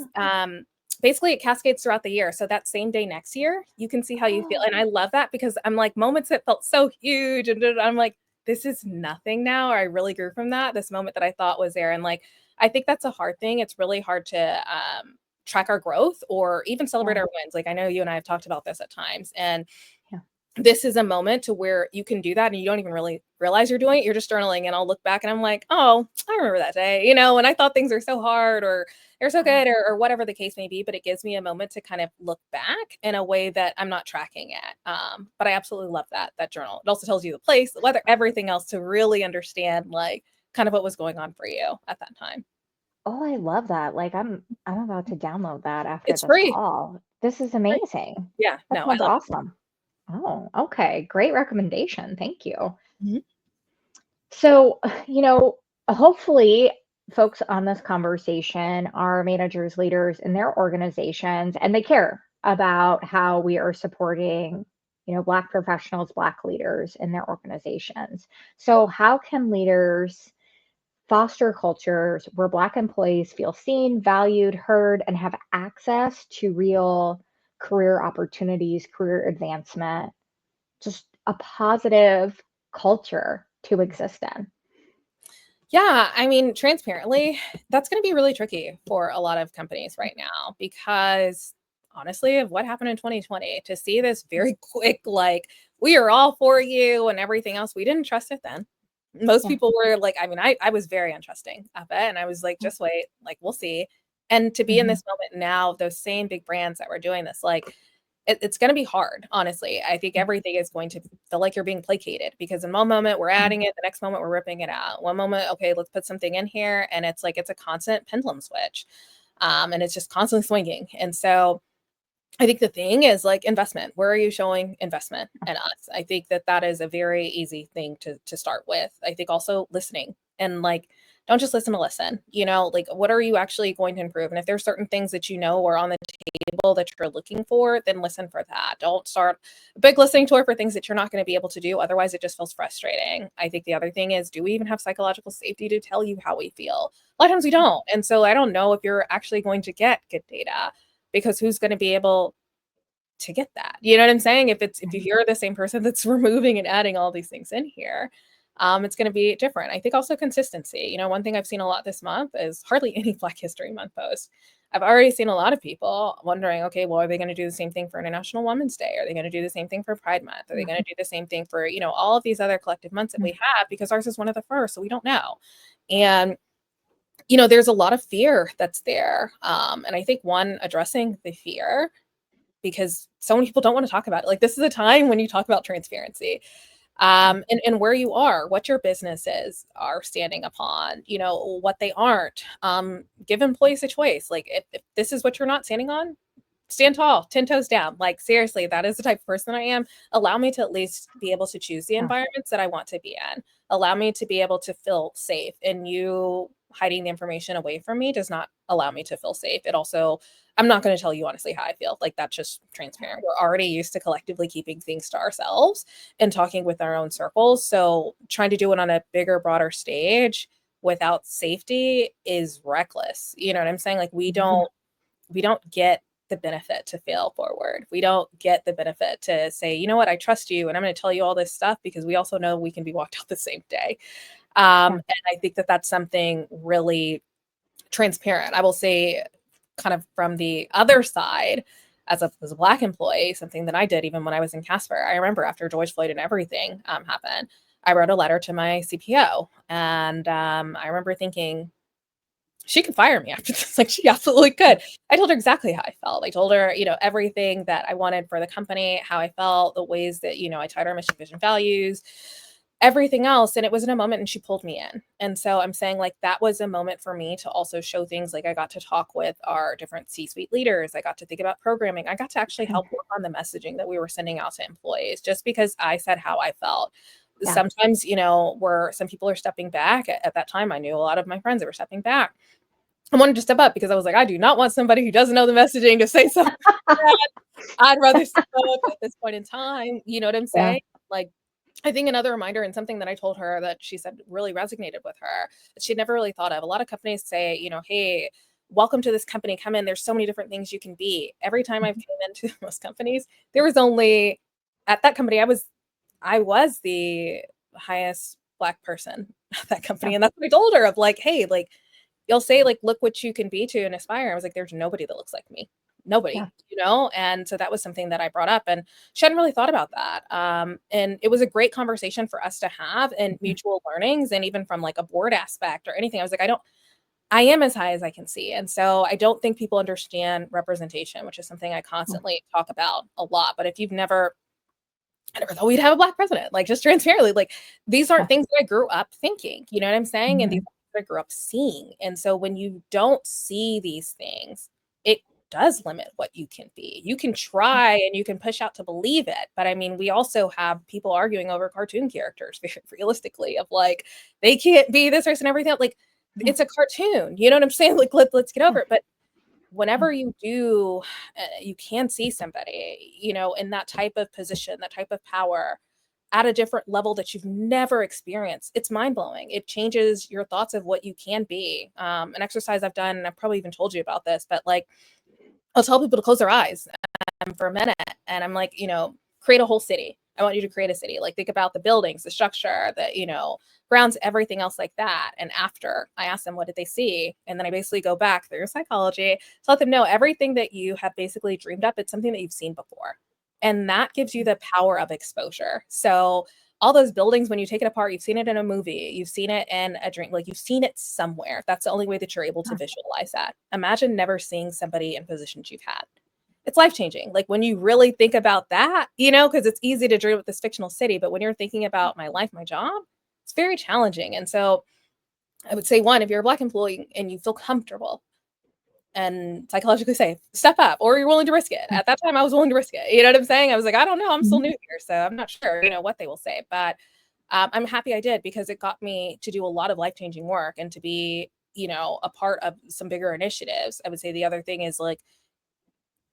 basically it cascades throughout the year. So that same day next year, you can see how you feel. And I Oh, love that because I'm like moments that felt so huge and I'm like, this is nothing now. Or I really grew from that. This moment that I thought was there. And like I think that's a hard thing. It's really hard to track our growth or even celebrate yeah. our wins. Like I know you and I have talked about this at times. And Yeah. this is a moment to where you can do that and you don't even really realize you're doing it. You're just journaling and I'll look back and I'm like, oh, I remember that day, when I thought things are so hard or they're so Yeah. good or whatever the case may be. But it gives me a moment to kind of look back in a way that I'm not tracking it. But I absolutely love that journal. It also tells you the place, the weather, everything else to really understand like kind of what was going on for you at that time. Oh, I love that. Like I'm about to download that after It's this free. call. This is Free. amazing. Yeah, That no, I sounds love awesome. Oh, okay. Great recommendation. Thank you. it. Mhm. So, hopefully folks on this conversation are managers, leaders in their organizations, and they care about how we are supporting, Black professionals, Black leaders in their organizations. So, how can leaders foster cultures where Black employees feel seen, valued, heard, and have access to real career opportunities, career advancement, just a positive culture to exist in? Yeah, I mean, transparently, that's going to be really tricky for a lot of companies right now because honestly, of what happened in 2020, to see this very quick, like, we are all for you and everything else, we didn't trust it then. Most Yeah. people were like, I mean, I was very untrusting of it. And I was like, just wait, like, we'll see. And to be in Mhm. this moment now, those same big brands that were doing this, like, it's going to be hard, honestly. I think Yeah. everything is going to feel like you're being placated because in one moment we're Mhm. adding it, the next moment we're ripping it out. One moment, okay, let's put something in here, and it's like it's a constant pendulum switch, and it's just constantly swinging. And so I think the thing is like investment. Where are you showing investment in us? I think that is a very easy thing to start with. I think also listening and like don't just listen to listen. Like what are you actually going to improve? And if there's certain things that are on the table that you're looking for, then listen for that. Don't start a big listening tour for things that you're not going to be able to do. Otherwise, it just feels frustrating. I think the other thing is, do we even have psychological safety to tell you how we feel? A lot of times we don't. And so I don't know if you're actually going to get good data because who's going to be able to get that? You know what I'm saying? If you Mhm. hear the same person that's removing and adding all these things in here, it's going to be different. I think also consistency. One thing I've seen a lot this month is hardly any Black History Month post. I've already seen a lot of people wondering, okay, well, are they going to do the same thing for International Women's Day? Are they going to do the same thing for Pride Month? Are they going to Mhm. do the same thing for, all of these other collective months that we have? Because ours is one of the first, so we don't know. And there's a lot of fear that's there. And I think one, addressing the fear because so many people don't want to talk about it. Like this is a time when you talk about transparency, Yeah. and where you are, what your businesses are standing upon, what they aren't. Give employees a choice. Like if this is what you're not standing on, stand tall, 10 toes down. Like seriously, that is the type of person I am. Allow me to at least be able to choose the Yeah. environments that I want to be in. Allow me to be able to feel safe. And you hiding the information away from me does not allow me to feel safe. It also, I'm not going to tell you honestly how I feel. Like that's just transparent. We're already used to collectively keeping things to ourselves and talking with our own circles. So trying to do it on a bigger, broader stage without safety is reckless. You know what I'm saying? Like Mhm. we don't get the benefit to fail forward. We don't get the benefit to say, you know what, I trust you and I'm going to tell you all this stuff because we also know we can be walked out the same day. Yeah. And I think that that's something really transparent. I will say, kind of from the other side, as a Black employee, something that I did even when I was in Casper. I remember after George Floyd and everything happened, I wrote a letter to my CPO, and I remember thinking, she could fire me after this. Like, she absolutely could. I told her exactly how I felt. I told her, everything that I wanted for the company, how I felt, the ways that, I tied our mission, vision, values, everything else. And it was in a moment and she pulled me in. And so I'm saying, like, that was a moment for me to also show things. Like, I got to talk with our different C-suite leaders. I got to think about programming. I got to actually help work on the messaging that we were sending out to employees, just because I said how I felt. Yeah. Sometimes, where some people are stepping back. At that time, I knew a lot of my friends that were stepping back. I wanted to step up because I was like, I do not want somebody who doesn't know the messaging to say something like that. I'd rather step up at this point in time. You know what I'm Yeah. saying? Like, I think another reminder, and something that I told her that she said really resonated with her, that she'd never really thought of. A lot of companies say, hey, welcome to this company, come in. There's so many different things you can be. Every time I've Mhm. came into most companies, there was only, at that company, I was the highest Black person at that Yeah. company. And that's what I told her, of like, hey, like, you'll say, like, look what you can be to and aspire. I was like, there's nobody that looks like me. Yeah. Nobody, And so that was something that I brought up, and she hadn't really thought about that. And it was a great conversation for us to have, and Mhm. mutual learnings, and even from like a board aspect or anything. I was like, I am as high as I can see. And so I don't think people understand representation, which is something I Yeah. constantly talk about a lot. But if you've never, I never thought we'd have a Black president, like, just transparently, like, these aren't Yeah. things that I grew up thinking, you know what I'm saying? And these Mhm. are things that I grew up seeing. And so when you don't see these things, it does limit what you can be. You can try and you can push out to believe it. But I mean, we also have people arguing over cartoon characters, very realistically, of like, they can't be this person, everything. Like, Yeah. it's a cartoon. You know what I'm saying? Like, let's get Yeah. over it. But Yeah. whenever you do, you can see somebody, in that type of position, that type of power, at a different level that you've never experienced. It's mind blowing. It changes your thoughts of what you can be. An exercise I've done, and I've probably even told you about this, but like, I'll tell people to close their eyes for a minute, and I'm like, create a whole city. I want you to create a city. Like, think about the buildings, the structure, the, grounds, everything else like that. And after I ask them, what did they see? And then I basically go back through psychology to let them know everything that you have basically dreamed up, it's something that you've seen before. And that gives you the power of exposure. So all those buildings, when you take it apart, you've seen it in a movie, you've seen it in a dream, like, you've seen it somewhere. That's the only way that you're able to Yeah. visualize that. Imagine never seeing somebody in positions you've had. It's life changing. Like, when you really think about that, because it's easy to dream with this fictional city, but when you're thinking about my life, my job, it's very challenging. And so I would say, one, if you're a Black employee and you feel comfortable and psychologically safe, step up, or you're willing to risk it. Yeah. At that time, I was willing to risk it. You know what I'm saying? I was like, I don't know, I'm still Mhm. new here, so I'm not sure, what they will say. But I'm happy I did, because it got me to do a lot of life changing work and to be, a part of some bigger initiatives. I would say the other thing is, like,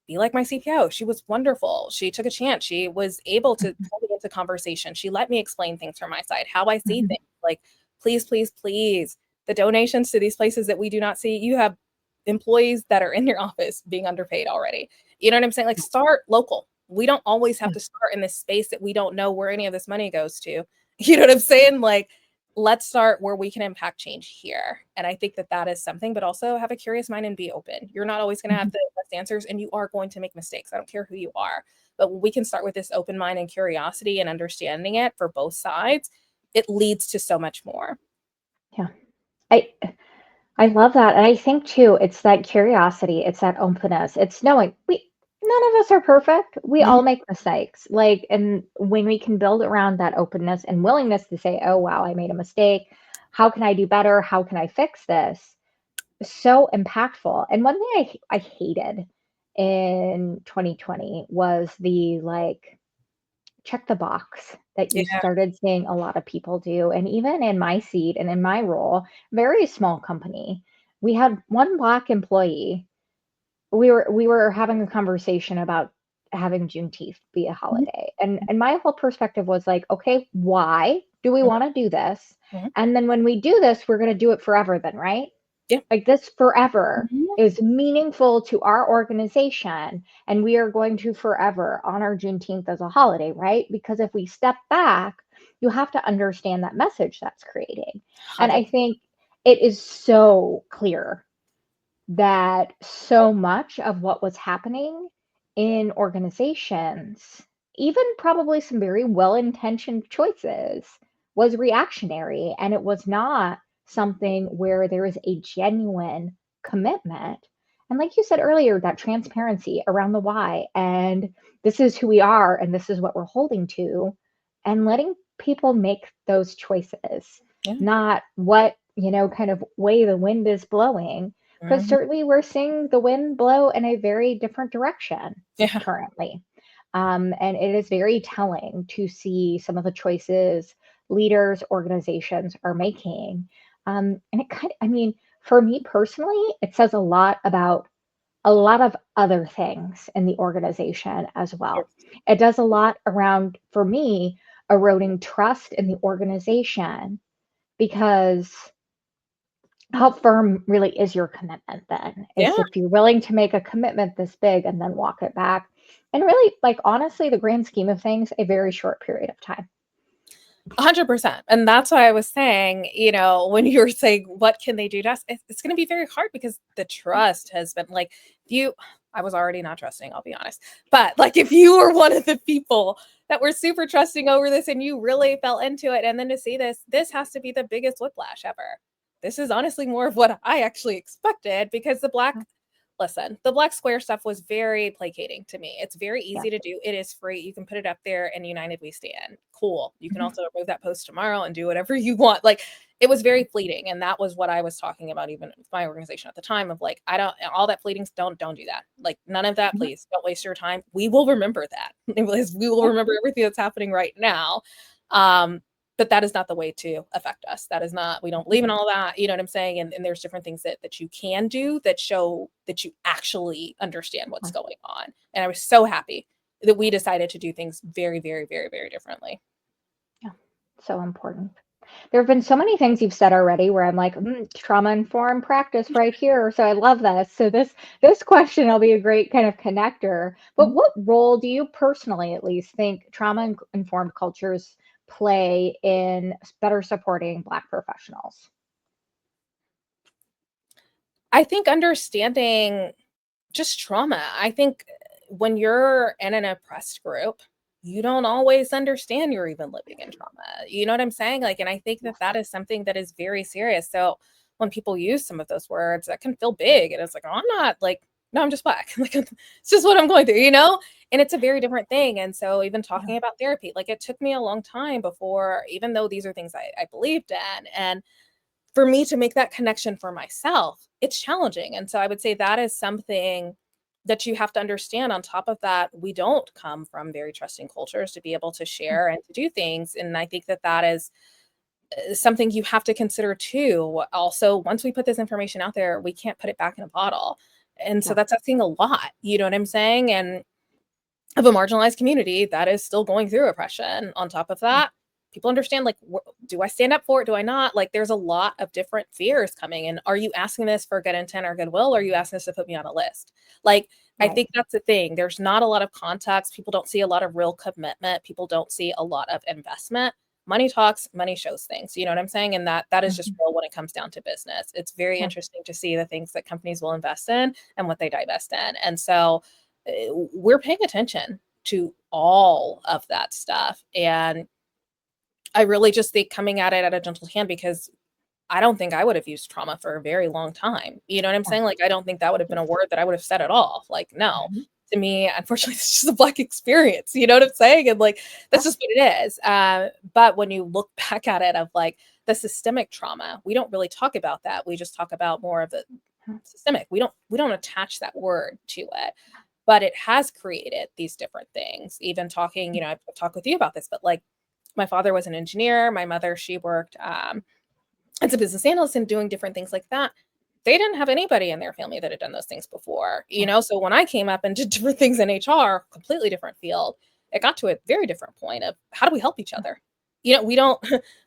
be like my CPO. She was wonderful. She took a chance. She was able to Mhm. pull me into conversation. She let me explain things from my side, how I see Mhm. things. Like, please, please, please, the donations to these places that we do not see, you have employees that are in your office being underpaid already. You know what I'm saying? Like, start local. We don't always have Yeah. to start in this space that we don't know where any of this money goes to. You know what I'm saying? Like, let's start where we can impact change here. And I think that that is something, but also have a curious mind and be open. You're not always going to have Mhm. the best answers, and you are going to make mistakes. I don't care who you are. But when we can start with this open mind and curiosity and understanding it for both sides, it leads to so much more. Yeah. I I love that, and I think too, it's that curiosity, it's that openness, it's knowing we none of us are perfect. We Mhm. all make mistakes. Like, and when we can build around that openness and willingness to say, "Oh, wow, I made a mistake. How can I do better? How can I fix this?" So impactful. And one thing I hated in 2020 was the like check the box that you Yeah. started seeing a lot of people do. And even in my seat and in my role, very small company, we had one Black employee. We were having a conversation about having Juneteenth be a Mhm. holiday. And my whole perspective was like, okay, why do we Mhm. want to do this? Mhm. And then when we do this, we're going to do it forever then, right? Yeah. Like this forever Mhm. is meaningful to our organization, and we are going to forever honor Juneteenth as a holiday, right? Because if we step back, you have to understand that message that's creating. And I 100. think it is so clear that so much of what was happening in organizations, even probably some very well intentioned choices, was reactionary. And it was not something where there is a genuine commitment. And like you said earlier, that transparency around the why and this is who we are and this is what we're holding to, and letting people make those choices, Yeah. not what, kind of way the wind is blowing, because Mhm. certainly we're seeing the wind blow in a very different direction Yeah. currently. And it is very telling to see some of the choices leaders, organizations are making. And it kind of, I mean, for me personally, it says a lot about a lot of other things in the organization as well. It does a lot around, for me, eroding trust in the organization, because how firm really is your commitment then? Yeah. Is if you're willing to make a commitment this big and then walk it back. And really, like, honestly, the grand scheme of things, a very short period of time. 100%. And that's why I was saying, when you were saying, what can they do to us? It's going to be very hard because the trust has been like, if you, I was already not trusting, I'll be honest. But like, if you were one of the people that were super trusting over this and you really fell into it, and then to see this has to be the biggest whiplash ever. This is honestly more of what I actually expected because listen, the black square stuff was very placating to me. It's very Yeah. easy to do. It is free. You can put it up there and United We Stand. Cool. You can Mhm. also remove that post tomorrow and do whatever you want. Like it was very fleeting. And that was what I was talking about even with my organization at the time of like, I don't all that fleeting, don't do that. Like none of that, Mhm. please. Don't waste your time. We will remember that. We will Yeah. remember everything that's happening right now. But that is not the way to affect us. That is not, we don't Mhm. believe in all that. You know what I'm saying? And there's different things that you can do that show that you actually understand what's going on. And I was so happy that we decided to do things very, very, very, very differently. Yeah. So important. There have been so many things you've said already where I'm like, trauma informed practice right here. So I love this. So this question will be a great kind of connector. But Mhm. what role do you personally, at least, think trauma informed cultures play in better supporting Black professionals? I think understanding just trauma. I think when you're in an oppressed group, you don't always understand you're even living in trauma. You know what I'm saying? Like, and I think that that is something that is very serious. So when people use some of those words, that can feel big, and it's like, oh, I'm not like, no, I'm just black. Like, it's just what I'm going through, And it's a very different thing. And so even Yeah. talking about therapy, like, it took me a long time before, even though these are things I believed in, and for me to make that connection for myself, it's challenging. And so I would say that is something that you have to understand. On top of that, we don't come from very trusting cultures to be able to share and to do things. And I think that that is something you have to consider too. Also, once we put this information out there, we can't put it back in a bottle. And so Yeah. that's asking a lot, you know what I'm saying? And of a marginalized community that is still going through oppression. On top of Yeah. that, people understand, like, do I stand up for it? Do I not? Like, there's a lot of different fears coming. And are you asking this for good intent or goodwill? Or are you asking this to put me on a list? Like, I Right. think that's the thing. There's not a lot of context. People don't see a lot of real commitment. People don't see a lot of investment. Money talks, money shows things. You know what I'm saying? And that is just Mhm. real when it comes down to business. It's very Yeah. interesting to see the things that companies will invest in and what they divest in. And so we're paying attention to all of that stuff. And I really just think coming at it at a gentle hand, because I don't think I would have used trauma for a very long time. You know what I'm Yeah. saying? Like, I don't think that would have been a word that I would have said at all. Like, no, Mhm. to me, unfortunately, it's just a black experience. You know what I'm saying? And like, Yeah. that's just what it is. But when you look back at it of like the systemic trauma, we don't really talk about that. We just talk about more of the Yeah. systemic. We don't attach that word to it, but it has created these different things. Even talking, I've talked with you about this, but like my father was an engineer. My mother, she worked as a business analyst and doing different things like that. They didn't have anybody in their family that had done those things before, Yeah. So when I came up and did different things in HR, completely different field, it got to a very different point of how do we help each other? We don't,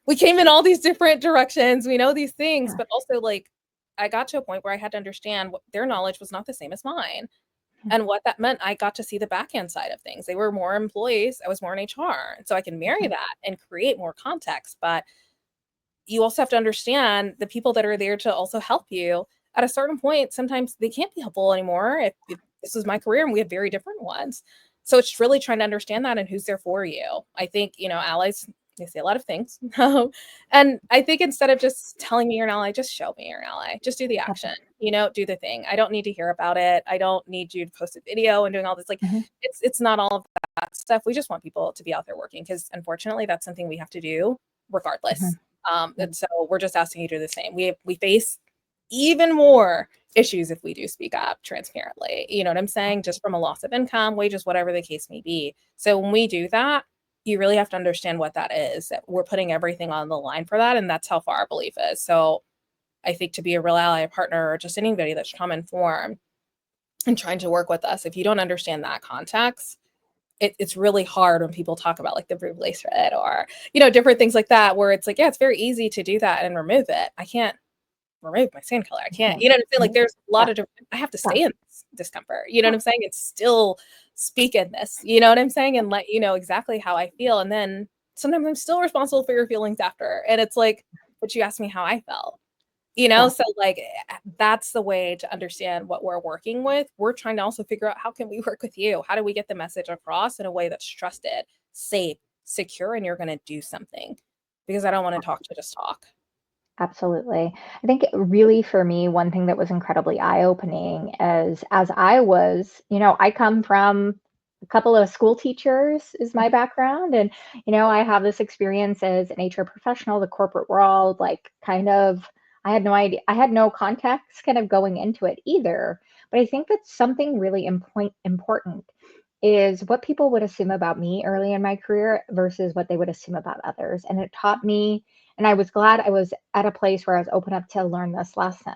we came in all these different directions, we know these things, Yeah. but also like I got to a point where I had to understand what their knowledge was not the same as mine. And what that meant, I got to see the backhand side of things. They were more employees, I was more in HR. And so I can marry Mhm. that and create more context. But you also have to understand the people that are there to also help you. At a certain point, sometimes they can't be helpful anymore. If this was my career and we have very different ones. So it's really trying to understand that and who's there for you. I think, allies, they say a lot of things. And I think instead of just telling me you're an ally, just show me you're an ally. Just do the action, Absolutely. do the thing. I don't need to hear about it. I don't need you to post a video and doing all this. Like Mhm. it's not all of that stuff. We just want people to be out there working because unfortunately that's something we have to do regardless. Mhm. And so we're just asking you to do the same. We face even more issues if we do speak up transparently. You know what I'm saying? Just from a loss of income, wages, whatever the case may be. So when we do that, you really have to understand what that is. That we're putting everything on the line for that, and that's how far our belief is. So I think to be a real ally, a partner, or just anybody that's trauma informed and trying to work with us, if you don't understand that context, it's really hard when people talk about like the privilege thread or different things like that where it's like yeah it's very easy to do that and remove it. I can't remove my skin color. I can't, Mhm. what I'm saying? Like Mhm. there's a lot Yeah. of different, I have to Yeah. stay in this discomfort. You know what Yeah. I'm saying? It's still speak in this, you know what I'm saying? And let you know exactly how I feel. And then sometimes I'm still responsible for your feelings after. And it's like, but you asked me how I felt. Yeah. So like that's the way to understand what we're working with. We're trying to also figure out how can we work with you? How do we get the message across in a way that's trusted, safe, secure, and you're going to do something? Because I don't want to talk to just talk. Absolutely. I think really for me, one thing that was incredibly eye-opening is as I was, I come from a couple of school teachers is my background. And, I have this experience as an HR professional, the corporate world, like kind of, I had no idea, I had no context kind of going into it either. But I think that's something really important is what people would assume about me early in my career versus what they would assume about others. And it taught me, and I was glad I was at a place where I was open up to learn this lesson.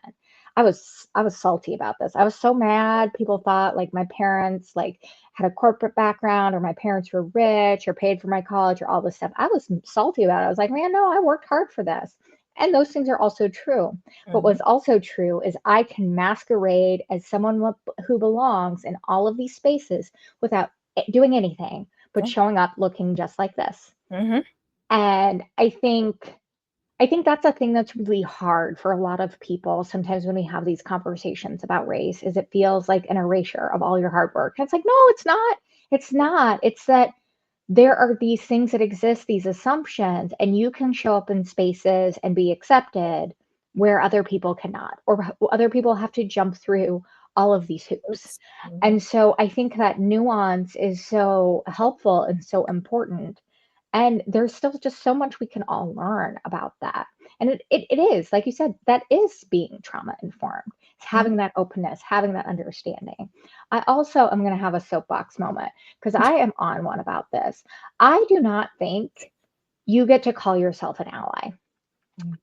I was salty about this. I was so mad. People thought like my parents like had a corporate background or my parents were rich or paid for my college or all this stuff. I was salty about it. I was like, man, no, I worked hard for this. And those things are also true. But Mm-hmm. what's also true is I can masquerade as someone who belongs in all of these spaces without doing anything but showing up looking just like this. Mm-hmm. And I think that's a thing that's really hard for a lot of people sometimes when we have these conversations about race is it feels like an erasure of all your hard work. And it's like, no, it's not. It's not. It's that there are these things that exist, these assumptions, and you can show up in spaces and be accepted where other people cannot, or other people have to jump through all of these hoops. Oops. Mhm. And so I think that nuance is so helpful and so important. And there's still just so much we can all learn about that. And it is, like you said, that is being trauma informed. It's Mhm. having that openness, having that understanding. I also am going to have a soapbox moment because I am on one about this. I do not think you get to call yourself an ally.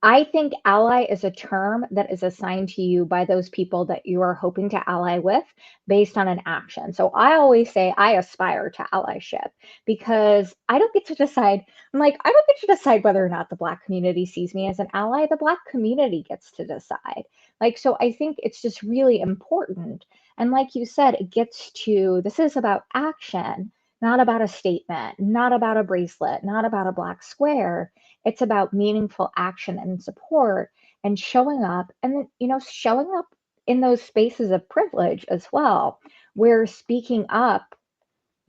I think ally is a term that is assigned to you by those people that you are hoping to ally with based on an action. So I always say I aspire to allyship because I don't get to decide. I'm like, I don't get to decide whether or not the Black community sees me as an ally. The Black community gets to decide. Like, so I think it's just really important. And like you said, it gets to this is about action, not about a statement, not about a bracelet, not about a black square. It's about meaningful action and support and showing up and then, showing up in those spaces of privilege as well, where speaking up,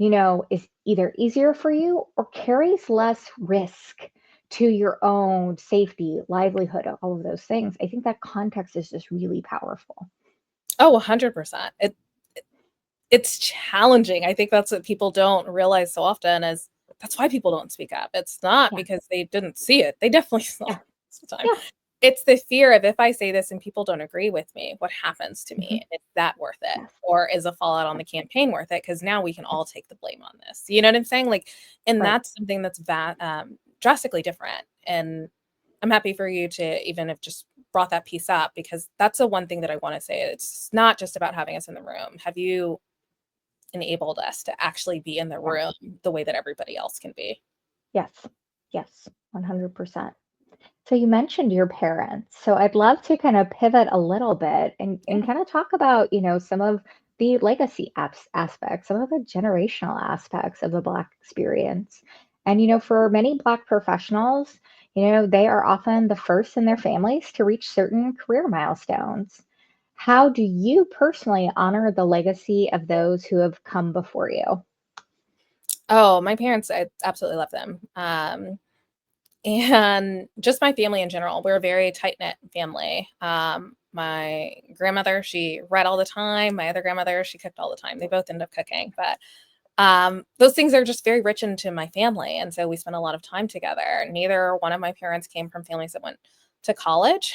is either easier for you or carries less risk to your own safety, livelihood, all of those things. I think that context is just really powerful. Oh, 100%. It's challenging. I think that's what people don't realize so often is that's why people don't speak up. It's not Yeah. because they didn't see it. They definitely saw it Yeah. most of the time. Yeah. It's the fear of if I say this and people don't agree with me, what happens to Mhm. me? Is that worth it? Yes. Or is a fallout on the campaign worth it? Because now we can all take the blame on this. You know what I'm saying? Like, and Right. that's something that's drastically different. And I'm happy for you to even have just brought that piece up because that's the one thing that I want to say. It's not just about having us in the room. Have you enabled us to actually be in the Yeah. room the way that everybody else can be? Yes. Yes. 100%. So you mentioned your parents. So I'd love to kind of pivot a little bit and Yeah. kind of talk about, some of the legacy aspects, some of the generational aspects of the Black experience. And, for many Black professionals, they are often the first in their families to reach certain career milestones. How do you personally honor the legacy of those who have come before you? Oh, my parents, I absolutely love them. And just my family in general. We're a very tight-knit family. My grandmother, she read all the time. My other grandmother, she cooked all the time. They both ended up cooking, but those things are just very rich into my family, and so we spent a lot of time together. Neither one of my parents came from families that went to college.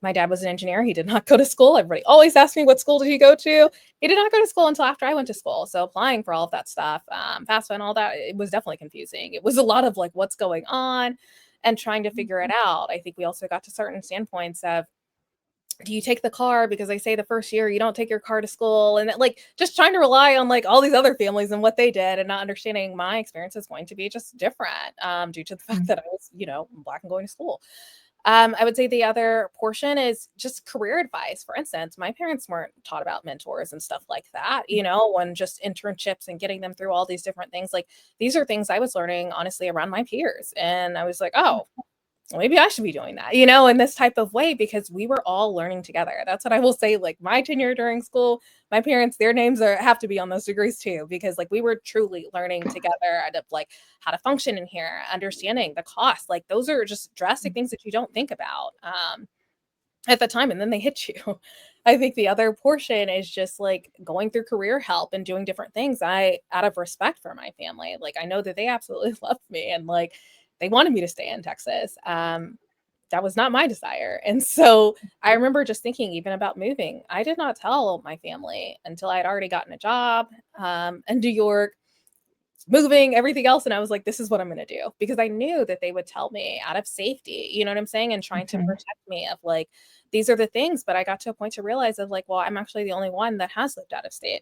My dad was an engineer. He did not go to school. Everybody always asked me, what school did he go to? He did not go to school until after I went to school. So applying for all of that stuff, FAFSA and all that, it was definitely confusing. It was a lot of like, what's going on and trying to figure it out. I think we also got to certain standpoints of, do you take the car? Because they say the first year you don't take your car to school, and like just trying to rely on like all these other families and what they did, and not understanding my experience is going to be just different, due to the fact Mm, that I was, Black and going to school. I would say the other portion is just career advice. For instance, my parents weren't taught about mentors and stuff like that, when just internships and getting them through all these different things. Like these are things I was learning honestly around my peers. And I was like, oh, well, maybe I should be doing that, in this type of way, because we were all learning together. That's what I will say. Like my tenure during school, my parents, their names have to be on those degrees too, because like we were truly learning together and of like how to function in here, understanding the cost. Like those are just drastic things that you don't think about at the time, and then they hit you. I think the other portion is just like going through career help and doing different things. Out of respect for my family, like I know that they absolutely loved me and like they wanted me to stay in Texas. That was not my desire. And so I remember just thinking, even about moving, I did not tell my family until I had already gotten a job in New York, moving, everything else. And I was like, this is what I'm going to do, because I knew that they would tell me out of safety, you know what I'm saying? And trying to mhm, protect me of like, these are the things. But I got to a point to realize of like, well, I'm actually the only one that has lived out of state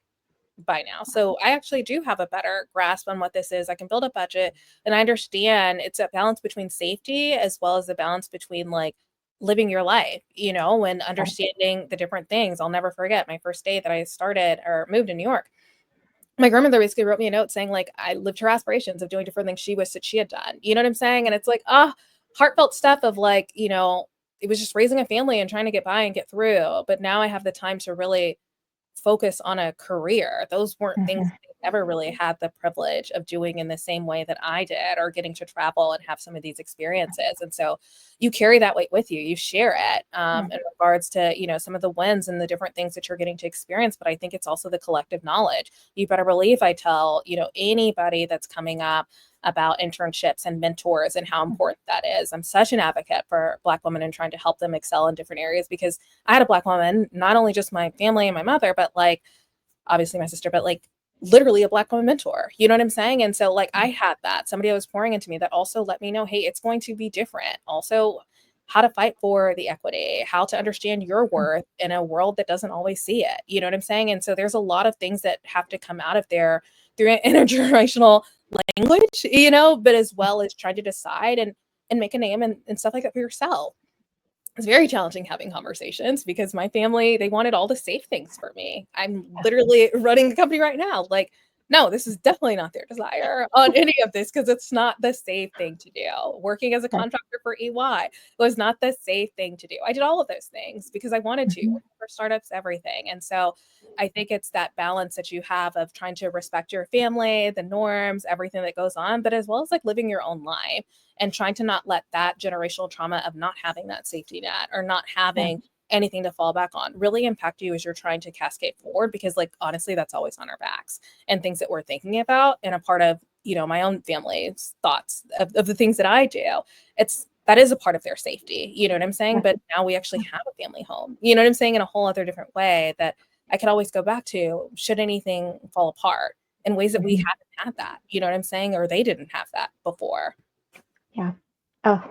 by now. So I actually do have a better grasp on what this is. I can build a budget, and I understand it's a balance between safety as well as the balance between like living your life, and right. understanding the different things. I'll never forget my first day that I started or moved to New York. My grandmother basically wrote me a note saying like I lived her aspirations of doing different things she wished that she had done. You know what I'm saying? And it's like, heartfelt stuff of like, it was just raising a family and trying to get by and get through. But now I have the time to really focus on a career. Those weren't things Mhm, I ever really had the privilege of doing in the same way that I did, or getting to travel and have some of these experiences. And so you carry that weight with you. You share it yeah, in regards to, some of the wins and the different things that you're getting to experience. But I think it's also the collective knowledge. You better believe I tell, anybody that's coming up about internships and mentors and how important that is. I'm such an advocate for Black women and trying to help them excel in different areas, because I had a Black woman, not only just my family and my mother, but like obviously my sister, but like literally a Black woman mentor. You know what I'm saying? And so like I had that somebody that was pouring into me that also let me know, hey, it's going to be different. Also, how to fight for the equity, how to understand your mm, worth in a world that doesn't always see it. You know what I'm saying? And so there's a lot of things that have to come out of there through intergenerational language, but as well as trying to decide and make a name and stuff like that for yourself. It's very challenging having conversations, because my family, they wanted all the safe things for me. I'm literally running a company right now. Like, no, this is definitely not their desire on any of this, because it's not the safe thing to do. Working as a right. contractor for EY was not the safe thing to do. I did all of those things because I wanted to. Mhm, Working for startups, everything. And so I think it's that balance that you have of trying to respect your family, the norms, everything that goes on, but as well as like living your own life and trying to not let that generational trauma of not having that safety net or not yeah, having anything to fall back on really impact you as you're trying to cascade forward, because like honestly that's always on our backs, and things that we're thinking about, and a part of my own family's thoughts of the things that I do, that is a part of their safety, you know what I'm saying? yeah, But now we actually have a family home, you know what I'm saying, in a whole other different way that I could always go back to should anything fall apart, in ways that we mhm, haven't had that, you know what I'm saying, or they didn't have that before. yeah. Oh,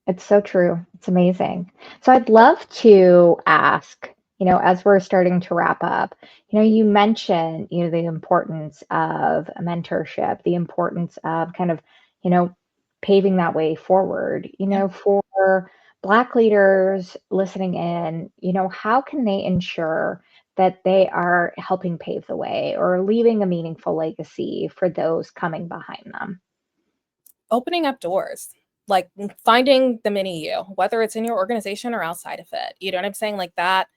it's so true. It's amazing. So I'd love to ask, as we're starting to wrap up, you mentioned, the importance of a mentorship, the importance of kind of, you know, paving that way forward, Yeah. for Black leaders listening in, how can they ensure that they are helping pave the way or leaving a meaningful legacy for those coming behind them? Opening up doors, like, finding the mini you, whether it's in your organization or outside of it, you know what I'm saying? Like, that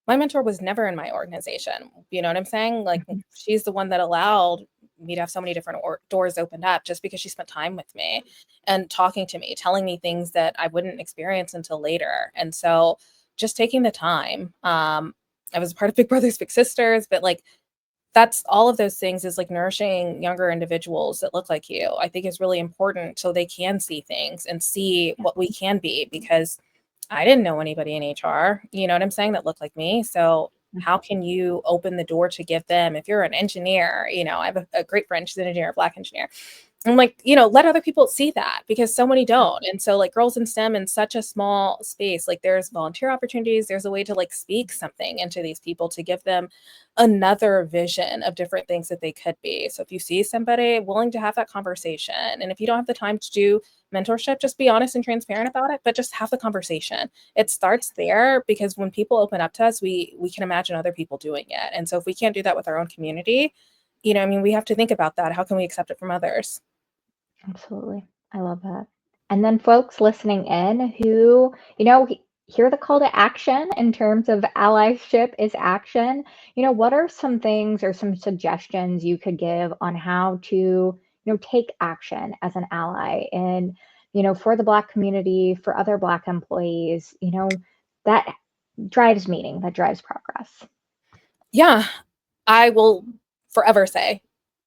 my mentor was never in my organization, you know what I'm saying? Like, Mhm. she's the one that allowed me to have so many different doors opened up just because she spent time with me and talking to me, telling me things that I wouldn't experience until later, and so, just taking the time, I was a part of Big Brothers Big Sisters, but, like, that's all of those things is like nourishing younger individuals that look like you. I think is really important so they can see things and see what we can be because I didn't know anybody in HR, you know what I'm saying, that looked like me. So how can you open the door to give them if you're an engineer, I have a great friend, she's an engineer, a black engineer. I'm like, let other people see that because so many don't. And so like girls in STEM in such a small space, like there's volunteer opportunities, there's a way to like speak something into these people to give them another vision of different things that they could be. So if you see somebody willing to have that conversation, and if you don't have the time to do mentorship, just be honest and transparent about it, but just have the conversation. It starts there because when people open up to us, we can imagine other people doing it. And so if we can't do that with our own community, I mean, we have to think about that. How can we accept it from others? Absolutely. I love that. And then folks listening in who, hear the call to action in terms of allyship is action. What are some things or some suggestions you could give on how to, take action as an ally and, for the Black community, for other Black employees, that drives meaning, that drives progress. Yeah, I will forever say,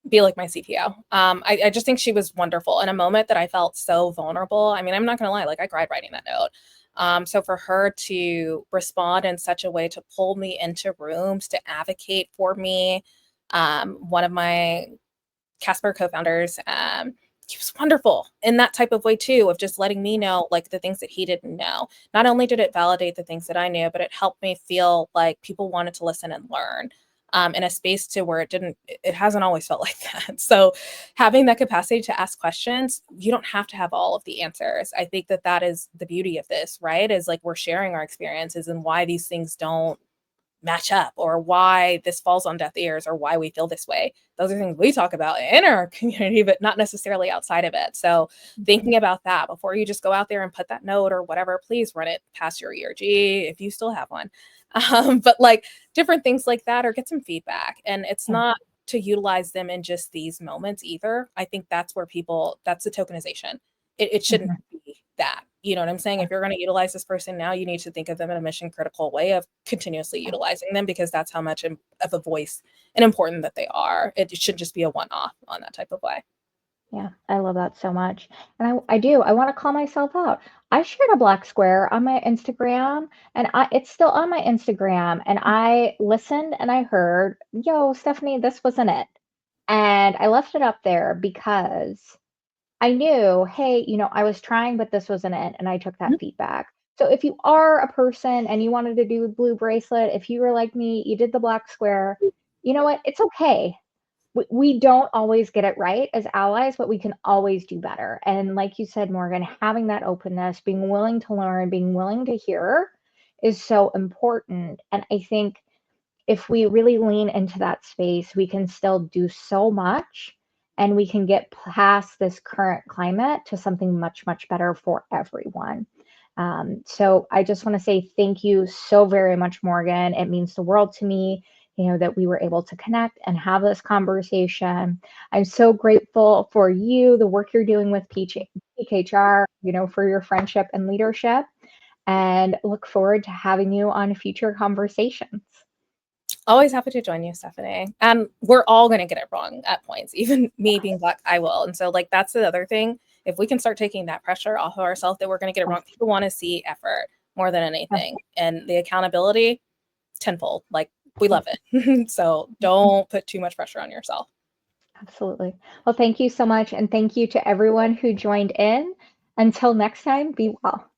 be like my CPO. I just think she was wonderful in a moment that I felt so vulnerable. I mean, I'm not gonna lie, like I cried writing that note. So for her to respond in such a way to pull me into rooms to advocate for me, one of my Casper co-founders, he was wonderful in that type of way too, of just letting me know like the things that he didn't know. Not only did it validate the things that I knew, but it helped me feel like people wanted to listen and learn. In a space to where it hasn't always felt like that. So having that capacity to ask questions, you don't have to have all of the answers. I think that that is the beauty of this, right? Is like we're sharing our experiences and why these things don't match up or why this falls on deaf ears or why we feel this way. Those are things we talk about in our community, but not necessarily outside of it. So thinking about that before you just go out there and put that note or whatever, please run it past your ERG if you still have one. But like different things like that or get some feedback. And it's Yeah. not to utilize them in just these moments either. I think that's where that's the tokenization. It shouldn't Mhm. be that. You know what I'm saying? If you're going to utilize this person now, you need to think of them in a mission critical way of continuously utilizing them because that's how much of a voice and important that they are. It should just be a one off on that type of way. Yeah, I love that so much. And I do. I want to call myself out. I shared a black square on my Instagram and it's still on my Instagram. And I listened and I heard, yo, Stephanie, this wasn't it. And I left it up there because I knew, hey, I was trying, but this wasn't it. And I took that Mhm. feedback. So if you are a person and you wanted to do blue bracelet, if you were like me, you did the black square, you know what? It's okay. We don't always get it right as allies, but we can always do better. And like you said, Morgan, having that openness, being willing to learn, being willing to hear is so important. And I think if we really lean into that space, we can still do so much and we can get past this current climate to something much, much better for everyone. So I just want to say thank you so very much, Morgan. It means the world to me, that we were able to connect and have this conversation. I'm so grateful for you, the work you're doing with PKHR, for your friendship and leadership, and look forward to having you on future conversations. Always happy to join you, Stephanie. And we're all going to get it wrong at points. Even me being Black, I will. And so, like, that's the other thing. If we can start taking that pressure off of ourselves that we're going to get it wrong, Yes, people want to see effort more than yes, anything. And the accountability, tenfold. Like, we yes. love it. So don't put too much pressure on yourself. Absolutely. Well, thank you so much. And thank you to everyone who joined in. Until next time, be well.